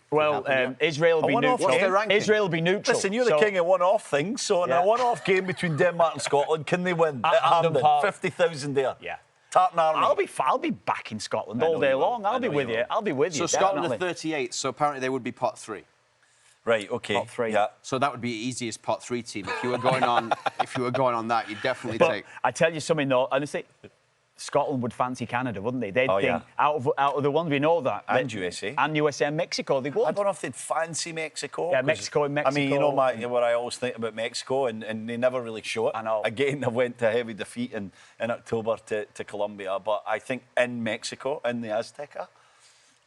Israel will be neutral. What's their ranking? Israel will be neutral. Listen, you're the king of one-off things, so in a one-off game between Denmark and Scotland, can they win at Hampden? 50,000 there. Yeah. Tartan Army. I'll be back in Scotland all day long. I'll be with you. I'll be with you. So Scotland are 38, so apparently they would be pot 3. Right, OK. Pot 3. Yeah. So that would be the easiest pot 3 team. If you were going on that, you'd definitely take... I tell you something, though, honestly, Scotland would fancy Canada, wouldn't they? They'd think, out of the ones we know that. And USA. And USA and Mexico, they would. I don't know if they'd fancy Mexico. Yeah, Mexico and Mexico. I mean, you know what I always think about Mexico, and they never really show it. I know. Again, they went to a heavy defeat in October to Colombia. But I think in Mexico, in the Azteca,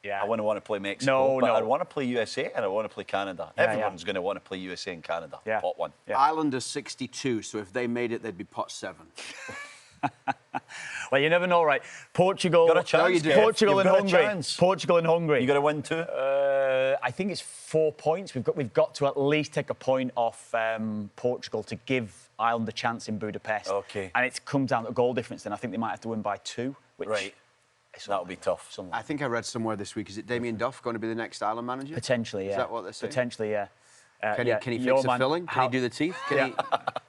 I wouldn't want to play Mexico. But I want to play USA and I want to play Canada. Everyone's going to want to play USA and Canada. Yeah. Pot 1. Yeah. Ireland is 62, so if they made it, they'd be pot 7. Well, you never know, right? Portugal. Got a chance, Portugal and You've got a Hungary. chance. Portugal and Hungary. You got to win too. I think it's 4 points. We've got to at least take a point off Portugal to give Ireland a chance in Budapest. Okay. And it comes down to goal difference. Then I think they might have to win by 2. Which Right. That'll be tough. I think I read somewhere this week. Is it Damien Duff going to be the next Ireland manager? Potentially, yeah. Is that what they're saying? Potentially, yeah. Can he fix a filling? Can he do the teeth? Can he...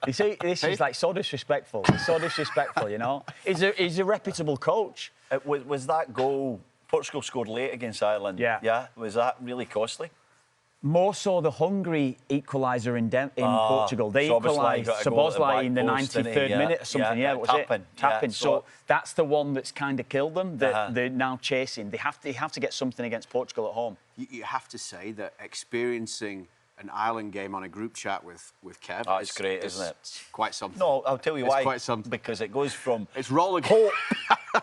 You see, this is like so disrespectful. It's so disrespectful, you know. He's a reputable coach. Was that goal... Portugal scored late against Ireland. Yeah. Yeah. Was that really costly? More so the Hungary equaliser in Portugal. They equalised Szoboszlai in the 93rd minute or something. Yeah, what was it? Tapping. So that's the one that's kind of killed them. That they're now chasing. They have to get something against Portugal at home. You have to say that experiencing an Ireland game on a group chat with Kev. Oh, it's great, isn't it? Quite something. No, I'll tell you it's why. Quite something. Because it goes from it's rolling hope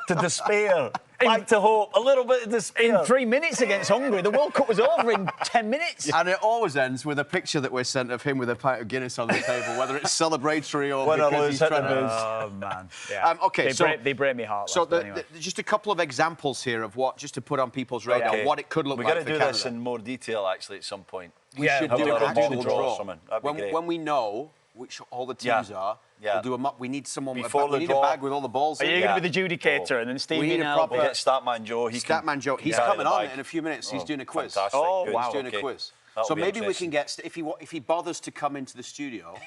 to despair, back to hope, a little bit of despair. In 3 minutes against Hungary, the World Cup was over in 10 minutes. And it always ends with a picture that we're sent of him with a pint of Guinness on the table, whether it's celebratory or because he's trying to... Oh, man. Yeah. OK, they break me heart. So anyway. just a couple of examples here of what, just to put on people's radar, what it could look like for Canada. We've got to do this in more detail, actually, at some point. We should do an actual draw. When we know which all the teams are, we'll do a mock. We need someone. We need a bag with all the balls. Are you going to be the judicator and then Stevie? We need a proper. We'll get Statman Joe. Statman Joe. He's coming on in a few minutes. He's doing a quiz. Fantastic. Oh, wow. He's doing a quiz. So maybe we can get if he bothers to come into the studio,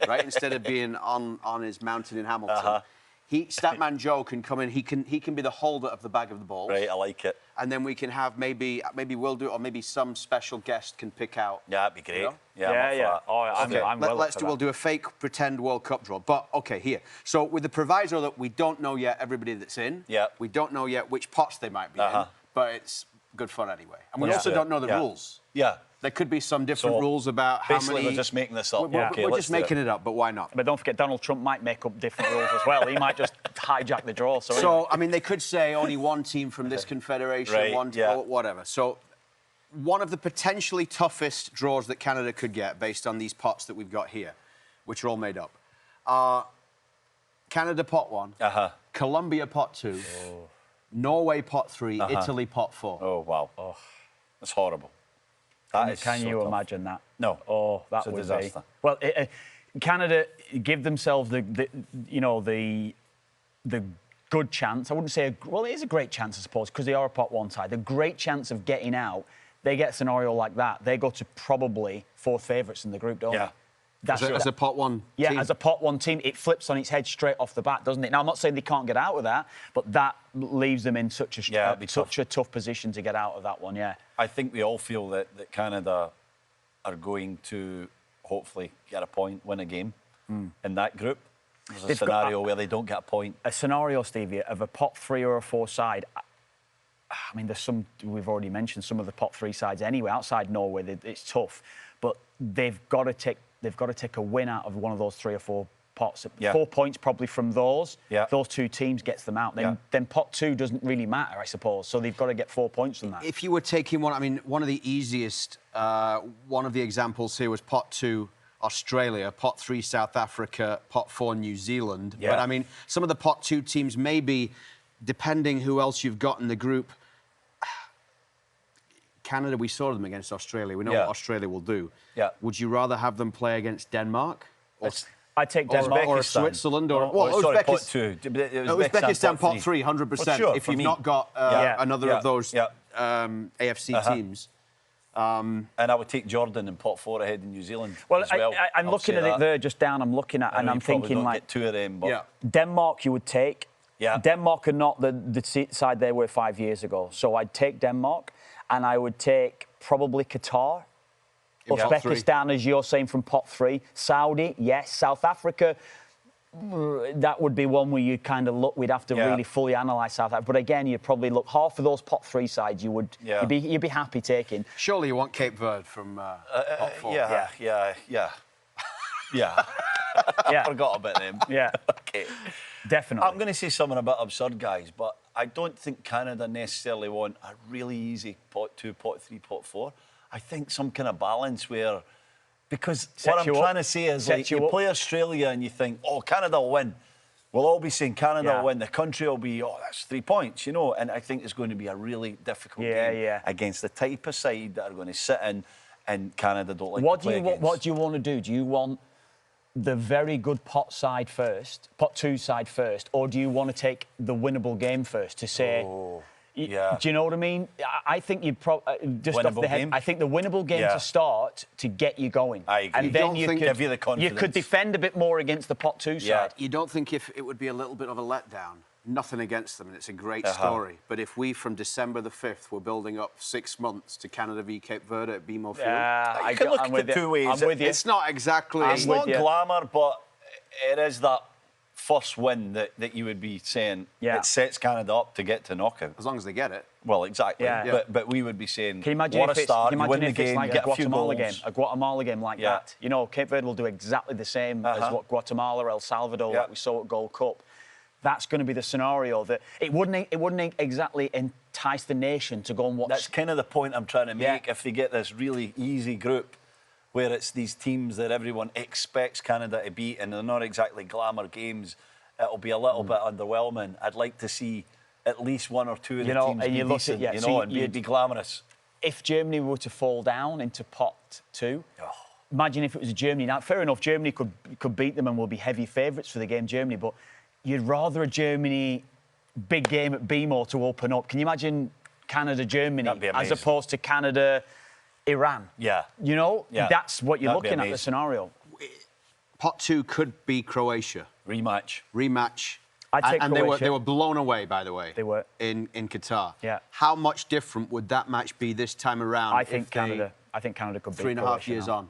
right, instead of being on his mountain in Hamilton. Statman Joe can come in. He can be the holder of the bag of the balls. Right, I like it. And then we can have maybe we'll do it, or maybe some special guest can pick out. Yeah, that'd be great. You know? Yeah. Oh, I'm well up for that. We'll do a fake pretend World Cup draw. But okay, here. So with the proviso that we don't know yet everybody that's in. Yeah. We don't know yet which pots they might be in. But it's good fun anyway. And we also don't know the rules. Yeah. There could be some different rules about how many... Basically, we're just making this up. We're just making it up, but why not? But don't forget, Donald Trump might make up different rules as well. He might just hijack the draw. So I mean, they could say only one team from this confederation, one team, or whatever. So one of the potentially toughest draws that Canada could get, based on these pots that we've got here, which are all made up, are Canada pot 1, Colombia pot 2, Norway pot 3, Italy pot 4. Oh, wow. Oh, that's horrible. Can you imagine that? No. Oh, that would be disaster. Well, Canada give themselves the good chance. I wouldn't say it is a great chance, I suppose, because they are a pot 1 side. The great chance of getting out. They get a scenario like that. They go to probably 4th favourites in the group, don't they? As a pot 1 team. Yeah, as a pot 1 team, it flips on its head straight off the bat, doesn't it? Now, I'm not saying they can't get out of that, but that leaves them in such a tough position to get out of that one, I think we all feel that Canada are going to hopefully get a point, win a game in that group. There's a scenario where they don't get a point. A scenario, Stevie, of a pot 3 or a 4 side. I mean, there's some, we've already mentioned some of the pot 3 sides anyway. Outside Norway, it's tough. But they've got to take a win out of one of those 3 or 4 pots. 4 points probably from those. Those 2 teams gets them out. Then pot 2 doesn't really matter, I suppose. So they've got to get 4 points from that. If you were taking one, I mean, one of the easiest, one of the examples here was pot 2 Australia, pot 3 South Africa, pot 4 New Zealand. But I mean, some of the pot 2 teams maybe, depending who else you've got in the group. Canada, we saw them against Australia. We know what Australia will do. Would you rather have them play against Denmark? I'd take Denmark or Switzerland or pot 2. Uzbekistan pot 3, 100%. If you've not got another of those AFC teams. And I would take Jordan in pot 4 ahead in New Zealand. Well, I'm looking at it there just down. I'm looking at, and I'm thinking like 2 of them. But Denmark, you would take. Denmark are not the side they were 5 years ago, so I'd take Denmark, and I would take probably Qatar. Uzbekistan, as you're saying, from pot 3. Saudi, yes. South Africa, that would be one where you kind of look. We'd have to really fully analyse South Africa. But again, you'd probably look half of those pot 3 sides. You'd be happy taking. Surely you want Cape Verde from pot 4. Yeah. I forgot about them. Okay. Definitely. I'm going to say something a bit absurd, guys, but I don't think Canada necessarily want a really easy pot 2, pot 3, pot 4. I think some kind of balance where... Because what I'm trying to say is, like, you play Australia and you think, oh, Canada will win. We'll all be saying Canada Yeah. will win. The country will be, oh, that's 3 points, you know. And I think it's going to be a really difficult game against the type of side that are going to sit in, and Canada don't like to play against. What do you want to do? Do you want the very good pot two side first, or do you want to take the winnable game first to say? Yeah. Do you know what I mean? I think you'd just off Winnable the head. game? I think the winnable game to start to get you going. I agree. And then Give you the confidence. You could defend a bit more against the pot two side. You don't think if it would be a little bit of a letdown? Nothing against them, and it's a great story. But if we, from December the 5th, were building up 6 months to Canada v Cape Verde at BMO Field, You can look at it 2 ways. I'm with you. it's not exactly. It's not glamour, but it is that first win that you would be saying it sets Canada up to get to knockout. As long as they get it. Well, exactly. Yeah. But we would be saying, can you imagine what if a start, can you you win imagine the if game, it's like get a a few Guatemala goals. game, a Guatemala game like that? You know, Cape Verde will do exactly the same as what Guatemala or El Salvador, like we saw at Gold Cup. That's going to be the scenario that it wouldn't exactly entice the nation to go and watch. That's kind of the point I'm trying to make. If they get this really easy group where it's these teams that everyone expects Canada to beat and they're not exactly glamour games, it'll be a little bit underwhelming. I'd like to see at least one or two of the teams be decent, and be glamorous. If Germany were to fall down into pot two, imagine if it was Germany. Now, fair enough, Germany could beat them and will be heavy favourites for the game, Germany, but you'd rather a Germany big game at BMO to open up. Can you imagine Canada-Germany as opposed to Canada-Iran? Yeah. You know, that's what you're looking at, the scenario. Pot two could be Croatia. Rematch. I'd take and Croatia. they were blown away, by the way. They were. In Qatar. Yeah. How much different would that match be this time around? I think Canada could beat 3.5 years now. on.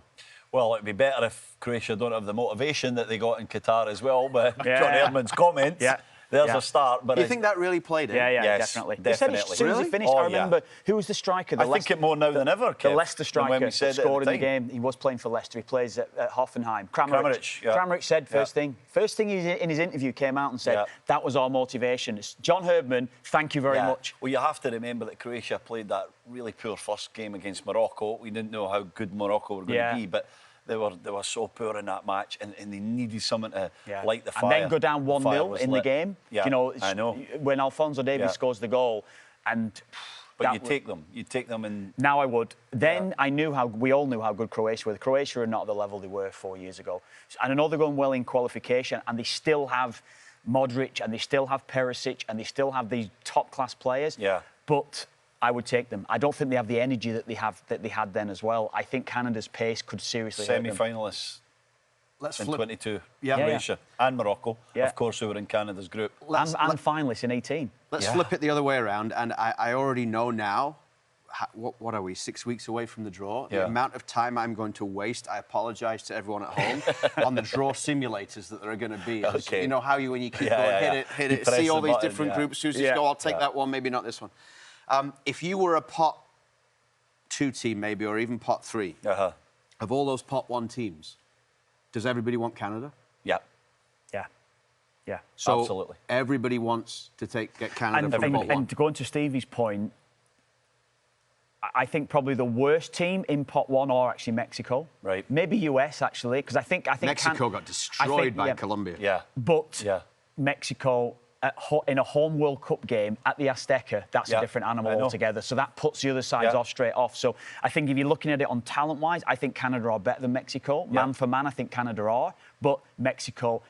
Well, it'd be better if Croatia don't have the motivation that they got in Qatar as well, but John Edmund's comments, there's a start. But do you think that really played in? Yes, definitely. definitely. They said as soon as he finished, I remember, who was the striker? I think it more now than ever, Kev, the Leicester striker when we said that scored at the in the game. He was playing for Leicester. He plays at Hoffenheim. Kramaric, Kramaric said first thing in his interview came out and said that was our motivation. It's John Herdman, thank you very much. Well, you have to remember that Croatia played that really poor first game against Morocco. We didn't know how good Morocco were going to be, but they were so poor in that match, and they needed something to light the fire. And then go down 1-0 in the game. Yeah, you know, I know. When Alphonso Davies scores the goal, and but you take them. You take them, and now I would. Then we all knew how good Croatia were. Croatia are not at the level they were 4 years ago, and I know they're going well in qualification, and they still have Modric, and they still have Perisic, and they still have these top class players. Yeah, but I would take them. I don't think they have the energy that they had then as well. I think Canada's pace could seriously hurt them. Semi-finalists in 22. Croatia and Morocco, of course, who were in Canada's group. And finalists in 18. Let's flip it the other way around, and I already know now. What are we, 6 weeks away from the draw? The amount of time I'm going to waste, I apologise to everyone at home, on the draw simulators that there are going to be. Okay. You know how when you keep going, hit it, see all these different groups, who's just go, I'll take that one, maybe not this one. If you were a pot two team, maybe, or even pot three, of all those pot one teams, does everybody want Canada? Yeah. So absolutely. Everybody wants to get Canada from pot one. And going to Stevie's point, I think probably the worst team in pot one are actually Mexico. Right. Maybe US, actually, because I think Mexico got destroyed by Colombia. Yeah. But Mexico, in a home World Cup game at the Azteca, that's a different animal altogether. So that puts the other sides off straight off. So I think if you're looking at it on talent-wise, I think Canada are better than Mexico. Man for man, I think Canada are. But Mexico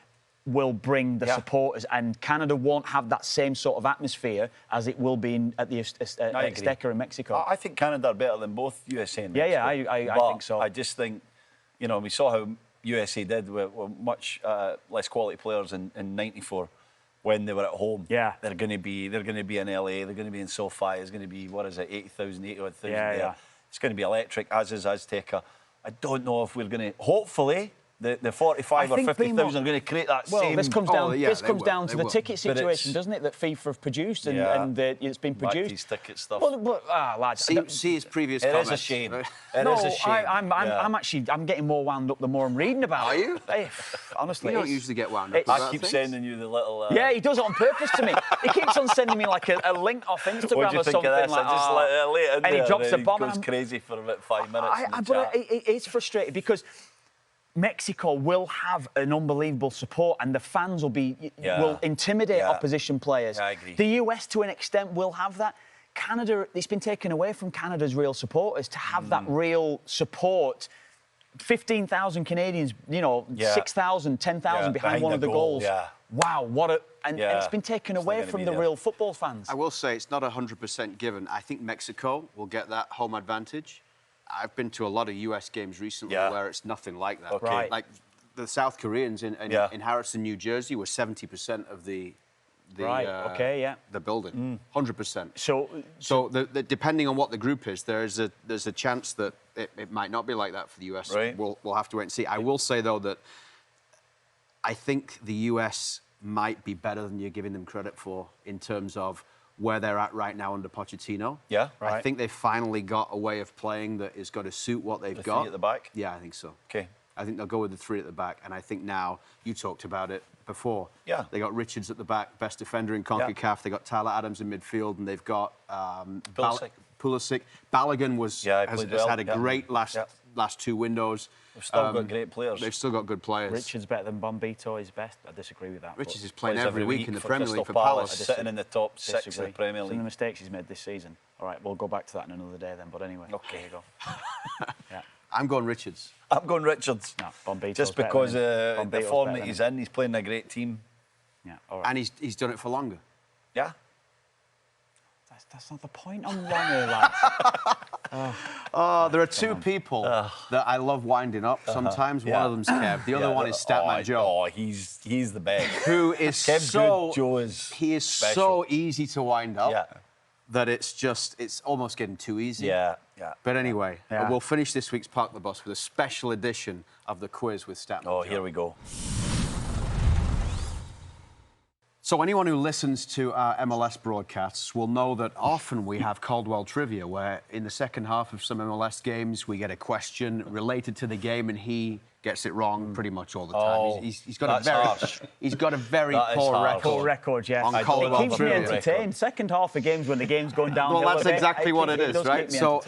will bring the supporters, and Canada won't have that same sort of atmosphere as it will be at the Azteca in Mexico. I think Canada are better than both USA and Mexico. I think so. I just think, we saw how USA did with much less quality players in '94 when they were at home. Yeah. They're going to be in LA, they're going to be in SoFi, there's going to be, 80,000 there. Yeah. It's going to be electric, as is Azteca. I don't know if we're going to, hopefully, the 45 or 50,000 are going to create that same... This comes down to the ticket situation, doesn't it, that FIFA have produced and it's been produced. Back to these ticket stuff. Lads, see his previous comments. It is a shame. It is a shame. I'm getting more wound up the more I'm reading about it. Are you? Honestly. You don't usually get wound up. I keep sending you the little... Yeah, he does it on purpose to me. He keeps on sending me like a link off Instagram or something. Of this? I just let it in and he drops the bomb. He goes crazy for about 5 minutes. But it's frustrating because Mexico will have an unbelievable support, and the fans will intimidate opposition players. Yeah, I agree. The US, to an extent, will have that. Canada, it's been taken away from Canada's real supporters to have that real support. 15,000 Canadians, 6,000, 10,000 behind one of the goals. Yeah. Wow, and it's been taken away from the real football fans. I will say it's not 100% given. I think Mexico will get that home advantage. I've been to a lot of US games recently where it's nothing like that. Okay. Right. Like the South Koreans in Harrison, New Jersey, were 70% of the building, 100%. So depending on what the group is, there's a chance that it might not be like that for the US. Right. We'll have to wait and see. I will say though that I think the US might be better than you're giving them credit for in terms of where they're at right now under Pochettino. Yeah, right. I think they've finally got a way of playing that is going to suit what they've got. Three at the back? Yeah, I think so. Okay. I think they'll go with the three at the back, and I think now, you talked about it before. Yeah. They got Richards at the back, best defender in CONCACAF. Yeah. They got Tyler Adams in midfield, and they've got Pulisic. Balogun has had a great last two windows. They've still got great players. They've still got good players. Richards better than Bombito is best. I disagree with that. Richards is playing every week in the Premier League for Palace. Sitting in the top 6 of the Premier League. Some of the mistakes he's made this season. All right, we'll go back to that in another day then. But anyway, okay. There you go. Yeah. I'm going Richards. I'm going Richards. No, Bombito's just because the form that he's in, he's playing a great team. Yeah, all right. And he's done it for longer. Yeah. That's not the point. I'm longer, lads. There are two people that I love winding up. Sometimes one of them's Kev. The other one is Statman Joe. Oh, he's the best. Who is so Joe is he is special. So easy to wind up. Yeah. That it's almost getting too easy. Yeah. But anyway, we'll finish this week's Park the Bus with a special edition of the quiz with Statman Joe. Here we go. So anyone who listens to our MLS broadcasts will know that often we have Caldwell trivia, where in the second half of some MLS games we get a question related to the game and he gets it wrong pretty much all the time. He's got a very poor record. Poor record, yes. On Caldwell it keeps me entertained. Second half of games when the game's going downhill. Well, that's exactly what it is, right? So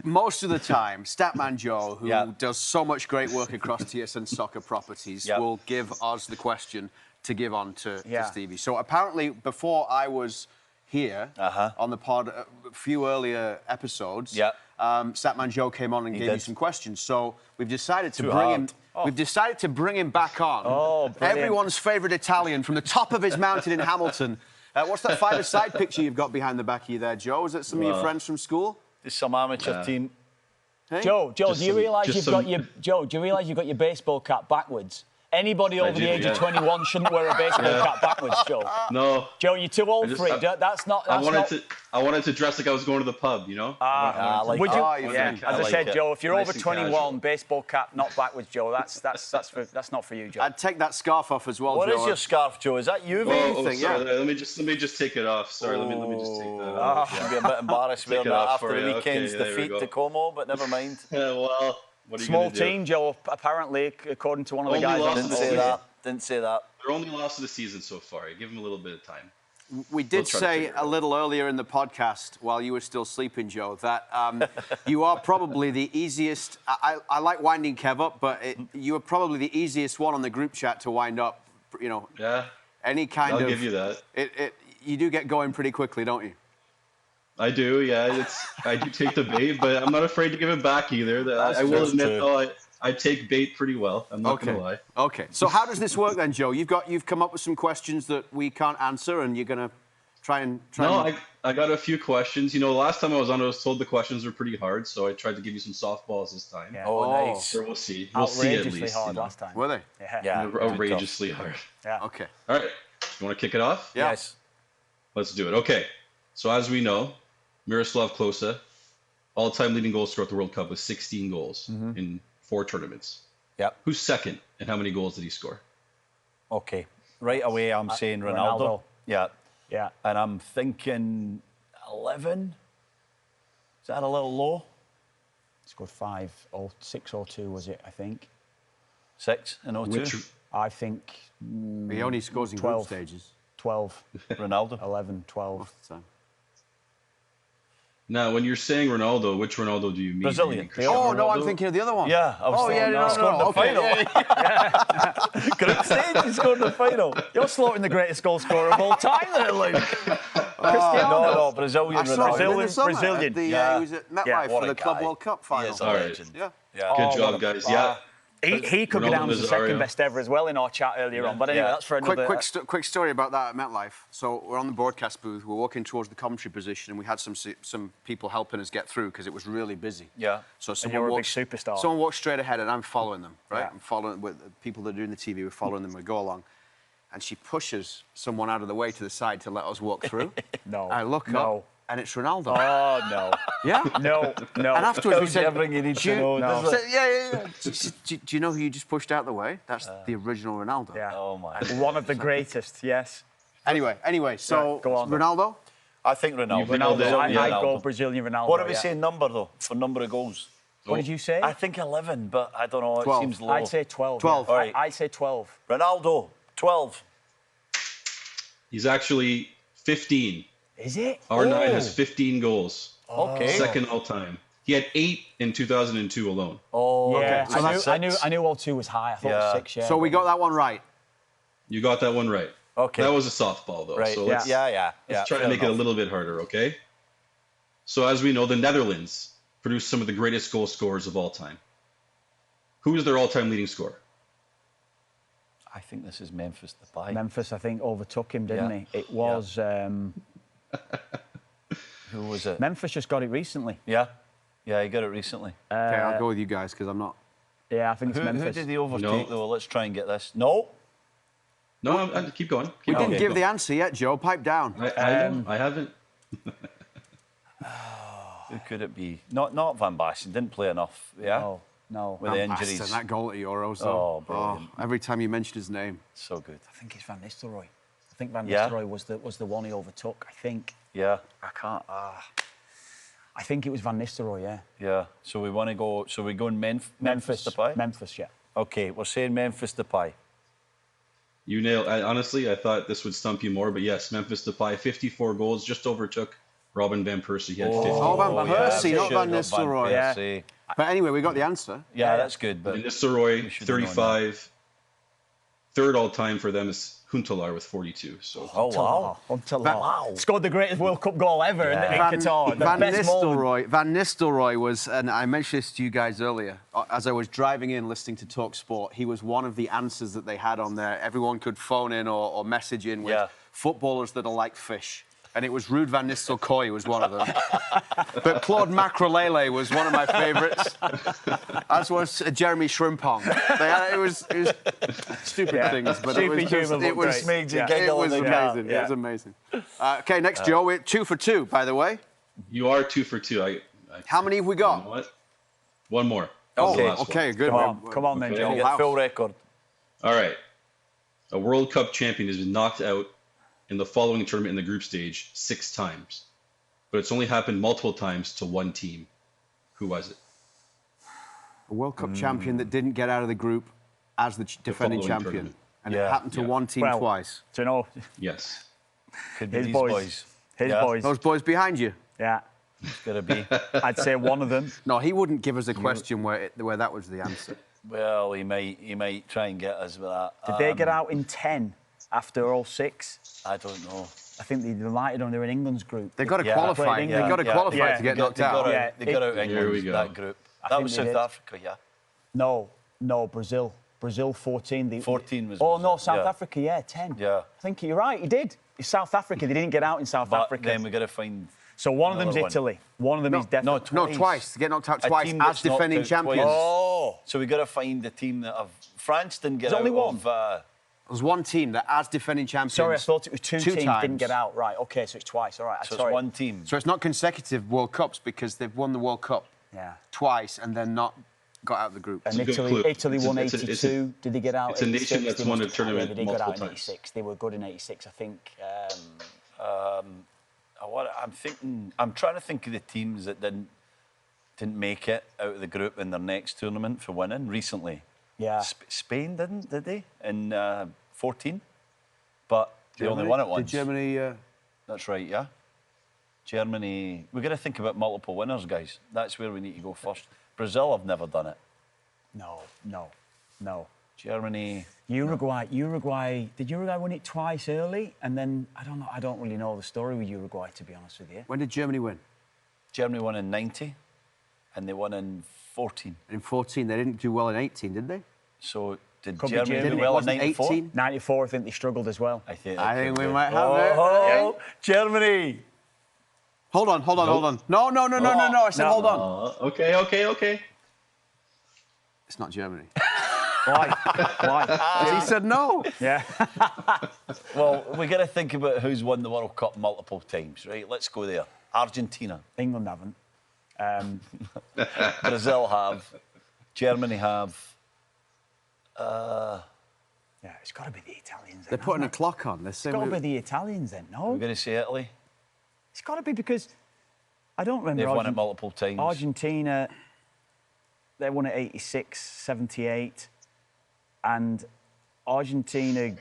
most of the time, Statman Joe, who does so much great work across TSN Soccer Properties, will give us the question to give on to Stevie. So apparently, before I was here on the pod, a few earlier episodes, Statman Joe came on and gave you some questions. So we've decided to bring him. We've decided to bring him back on. Oh, brilliant. Everyone's favourite Italian from the top of his mountain in Hamilton. What's that five-a-side picture you've got behind the back of you there, Joe? Is that some of your friends from school? Just some amateur team. Hey? Joe, do you realise you've got your baseball cap backwards? Anybody over the age of 21 shouldn't wear a baseball cap backwards, Joe. No. Joe, you're too old for it. That's not. I wanted to dress like I was going to the pub, you know? As I said, Joe, if you're over 21, baseball cap not backwards, Joe. That's not for you, Joe. I'd take that scarf off as well, Joe. What is your scarf, Joe? Is that you? Sorry, let me just take it off. Sorry, let me just take that off. I'd be a bit embarrassed wearing that after the weekend's defeat to Como, but never mind. Well. Small team, Joe, apparently, according to one of the guys. Didn't say that. Their only loss of the season so far. Give them a little bit of time. We did say a little earlier in the podcast, while you were still sleeping, Joe, that you are probably the easiest. I like winding Kev up, but you are probably the easiest one on the group chat to wind up. You know. Yeah. Any kind of. I'll give you that. You do get going pretty quickly, don't you? I do, yeah. I do take the bait, but I'm not afraid to give it back either. I will admit, though, I take bait pretty well. I'm not going to lie. Okay. So how does this work then, Joe? You've come up with some questions that we can't answer, and you're going to try and. I got a few questions. You know, last time I was on, I was told the questions were pretty hard, so I tried to give you some softballs this time. Yeah. Oh, nice. We'll see. We'll see at least. Outrageously hard last time. Were they? Yeah. Outrageously hard. Yeah. Okay. All right. You want to kick it off? Yeah. Yes. Let's do it. Okay. So as we know, Miroslav Klose, all-time leading goal scorer at the World Cup with 16 goals in 4 tournaments. Yep. Who's second, and how many goals did he score? Okay. Right away, I'm saying Ronaldo. Yeah. Yeah. And I'm thinking 11. Is that a little low? Scored 5 or 6 or 2, was it? I think 6 and 02. I think. He only scores in 12 group stages. 12. Ronaldo. 11, 12. Most of the time. Now, when you're saying Ronaldo, which Ronaldo do you mean? Brazilian. Oh, no, I'm thinking of the other one. Yeah, I was Oh, yeah, no, scored the okay, final. yeah, Group stage, he scored the final. You're slaughtering the greatest goal scorer of all time there, Luke. No, Brazilian. I saw him in the summer. Brazilian. At the, Yeah. he was at MetLife Yeah, what for a the Club guy. World Cup He final. is a All right. legend. Yeah. Yeah. Good job, guys. Yeah. He could go down as the Ronaldo second Nazario. best ever as well in our chat earlier on. But anyway, Yeah. that's for another. Quick story about that at MetLife. So we're on the broadcast booth. We're walking towards the commentary position, and we had some people helping us get through because it was really busy. Yeah. So you're someone a big walks, superstar. Someone walks straight ahead, and I'm following them. Right, Yeah. I'm following with the people that are doing the TV. We're following them. We go along, and she pushes someone out of the way to the side to let us walk through. No. I look No. up, and it's Ronaldo. Oh no. Yeah. No. And afterwards we said, everything you need "Do to you-" know. No. does it? said, yeah. Do you know who you just pushed out the way? That's the original Ronaldo. Yeah. Oh, my. One of the greatest. Yes. Anyway, so Right, go on then. Ronaldo. I think Ronaldo. Ronaldo, Ronaldo. yeah. I'd go Brazilian Ronaldo. What are we yeah. saying number, though, for number of goals? What did you say? I think 11, but I don't know. 12. It seems low. I'd say 12. 12. Yeah. All right. I'd say 12. Ronaldo, 12. He's actually 15. Is it? R9 has 15 goals. Okay. Second all time. He had 8 in 2002 alone. Oh, Yeah. okay. So I that's knew all 2 was high. I thought it Yeah. was 6. Yeah. So we got that one right. You got that one right. Okay. That was a softball, though. Right. So yeah. let's, Yeah. let's try to fair make it a enough. little bit harder, okay? So as we know, the Netherlands produced some of the greatest goal scorers of all time. Who is their all-time leading scorer? I think this is Memphis Depay. Memphis, I think, overtook him, didn't Yeah. he? It was Who was it? Memphis just got it recently. Yeah. Yeah, he got it recently. Okay, I'll go with you guys because I'm not. Yeah, I think it's Who Memphis. did he overtake, No. though? Let's try and get this. No. No, keep going. We Keep didn't going. give the answer yet, Joe. Pipe down. I haven't. Who could it be? Not Van Basten. Didn't play enough. Yeah. No. With the Van injuries. Basten, that goal at Euros, Oh, though. brilliant. Every time you mention his name. So good. I think it's Van Nistelrooy. I think Van Yeah. Nistelrooy was the one he overtook. I think. Yeah. I can't. I think it was Van Nistelrooy. Yeah. Yeah. So we want to go. So we're going Memphis Depay. Memphis. Yeah. Okay, we're saying Memphis Depay. You nailed. Honestly, I thought this would stump you more, but yes, Memphis Depay, 54 goals, just overtook Robin van Persie. He had 50. Oh, Van Persie, we not should Van have got Nistelrooy. Van Persie. But anyway, we got the answer. Yeah, that's good. But And Nistelrooy, we should have known 35. Third all time for them is Huntelaar with 42. So oh wow. Wow. Scored the greatest World Cup goal ever in Qatar. The Van best moment. Van Nistelrooy was, and I mentioned this to you guys earlier, as I was driving in listening to Talk Sport, he was one of the answers that they had on there. Everyone could phone in or message in with Yeah. footballers that are like fish. And it was Ruud van Nistelrooy was one of them. But Claude Macrelele was one of my favourites, as was Jeremy Shrimpong. It was stupid things, but Stupid it was humour, but was great. made you Yeah. giggle. it was and amazing. Yeah. It was amazing. Okay, next, Joe. We're 2 for 2, by the way. you are 2 for 2. How many have we You know got? what? One more. Oh, This is the last okay, good. Come on then, Okay. Joe. Get House. full record. One. All right. A World Cup champion has been knocked out in the following tournament in the group stage 6 times, but it's only happened multiple times to one team. Who was it? A World Cup champion that didn't get out of the group as the defending following champion. tournament. And Yeah. it happened to Yeah. one team Well, twice. Do you know Yes. Could be his these boys? boys. His Yeah. boys. Those boys behind you? Yeah. It's gonna be. I'd say one of them. No, he wouldn't give us a question where that was the answer. Well, he might try and get us with that. Did they get out in 10 after all 6? I don't know. I think they might have done. They were in England's group. They've got to Yeah. qualify. Played They've got to England. qualify Yeah. to get They knocked got out. out. Yeah. They got out Here we England go. that group. I That think was they South did. Africa, yeah. No, Brazil. Brazil 14. 14 was Oh, no, Brazil, South yeah. Africa, yeah, 10. Yeah. I think you're right, he did. It's South Africa. They didn't get out in South But Africa. then we got to find. So one of them's another one. Italy. One of them is definitely. No, twice. To get knocked out A twice team as that's knocked defending out champions. twice. Oh. So we got to find the team that have. France didn't get There's out only one. of. There's one team that, as defending champions. Sorry, I thought it was two teams times. didn't get out. Right, okay, so it's twice. All right, So sorry. it's one team. So it's not consecutive World Cups because they've won the World Cup Yeah. twice and then not got out of the group. And a good Italy, clue. Italy won 82. Did they get out? it's a nation 86? that's They won must a tournament Yeah, they did get out in multiple times. 86. They were good in 86, I think. I'm trying to think of the teams that didn't make it out of the group in their next tournament for winning recently. Yeah. Spain did they? In 14? But they only Germany? won it once. Did Germany... That's right, yeah. Germany. We've got to think about multiple winners, guys. That's where we need to go first. Brazil have never done it. No. Germany. Uruguay. Did Uruguay win it twice early? And then, I don't know. I don't really know the story with Uruguay, to be honest with you. When did Germany win? Germany won in 90 and they won in 14. In 14. They didn't do well in 18, did they? So did Could be Germany Germany. do well in Wasn't 94? 18? 94, I think they struggled as well. I think we might have it. Oh, Germany. Hold on. No. I said hold on. Okay. It's not Germany. Why? He said no. Yeah. Well, we got to think about who's won the World Cup multiple times, right? Let's go there. Argentina. England haven't. Brazil have. Germany have. Yeah, it's got to be the Italians. Then, They're putting a hasn't clock on. It's got to be the Italians then, no? We're going to say Italy. It's got to be because I don't remember. They've won it multiple times. Argentina, they won it 86, 78. And Argentina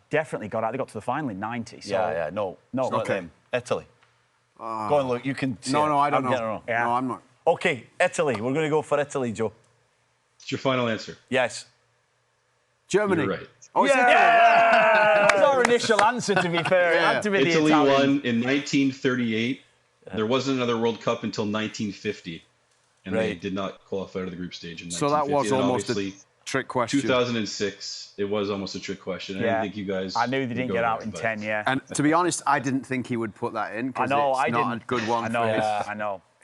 definitely got out. They got to the final in 90. So No. No, It's not okay. them. Italy. Go on, look. You can say No, I don't I'm getting it know. wrong. Yeah. No, I'm not. Okay, Italy. We're going to go for Italy, Joe. It's your final answer. Yes. Germany. You're right. Oh, it's That was our initial answer, to be fair. It had to be Italy the won Italians. in 1938. There wasn't another World Cup until 1950, and they Right. did not qualify to the group stage in So 1950. that was And almost a obviously, trick question. 2006. It was almost a trick question. I didn't think you guys. I knew they would didn't go get there, out in but 10, yeah. And to be honest, I didn't think he would put that in I because know, it's I not didn't. a good one I know, for his...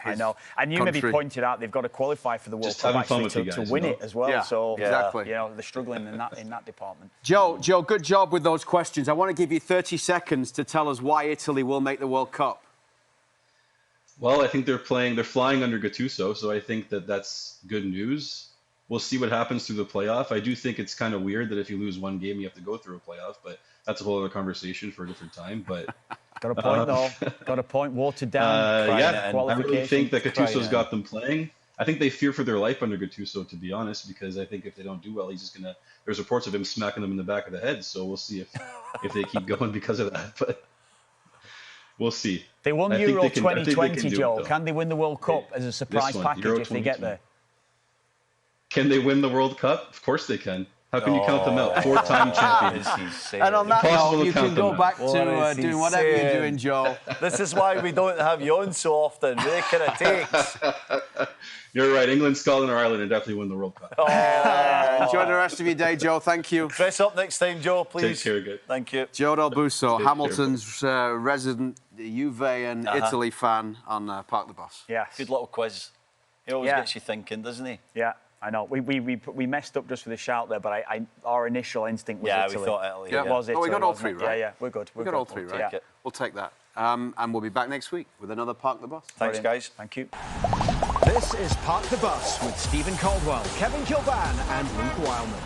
I know. And you maybe country. pointed out they've got to qualify for the World Just Cup having fun actually with you to guys, win you know? it as well. Yeah, So exactly. you know, they're struggling in that department. Joe, good job with those questions. I want to give you 30 seconds to tell us why Italy will make the World Cup. Well, I think they're flying under Gattuso, so I think that's good news. We'll see what happens through the playoff. I do think it's kind of weird that if you lose one game, you have to go through a playoff, but that's a whole other conversation for a different time. But Got a point, though. Got a point. Watered down. I really qualification. think that Gattuso's got them playing. I think they fear for their life under Gattuso, to be honest, because I think if they don't do well, he's just gonna. There's reports of him smacking them in the back of the head. So we'll see if they keep going because of that. But we'll see. They won I think Euro they can- I think they 2020, can do it, Joe. though. Can they win the World Cup as a This surprise one, package Euro if they get 2020. there? Can they win the World Cup? Of course they can. How can you count them out? Four-time champions. And on that Impossible note, to you count can them go out. back What to is he doing whatever you're saying? doing, Joe. This is why we don't have you on so often. Making it takes. You're right. England, Scotland, or Ireland, and definitely win the World Cup. Enjoy the rest of your day, Joe. Thank you. Dress up next time, Joe, please. Take care, good. Thank you. Joe Del Busso, Take Hamilton's resident Juve and Italy fan on Park the Bus. Yes. Good little quiz. He always Yeah. gets you thinking, doesn't he? Yeah, I know. We messed up just for the shout there, but our initial instinct was Yeah, Italy. we thought Italy. Yeah. It was Oh, Italy. we got all wasn't three it? right? Yeah, we're good. We got all three right. Yeah. We'll take that. And we'll be back next week with another Park the Bus. Thanks, Brilliant. guys. Thank you. This is Park the Bus with Stephen Caldwell, Kevin Kilbane and Luke Wileman.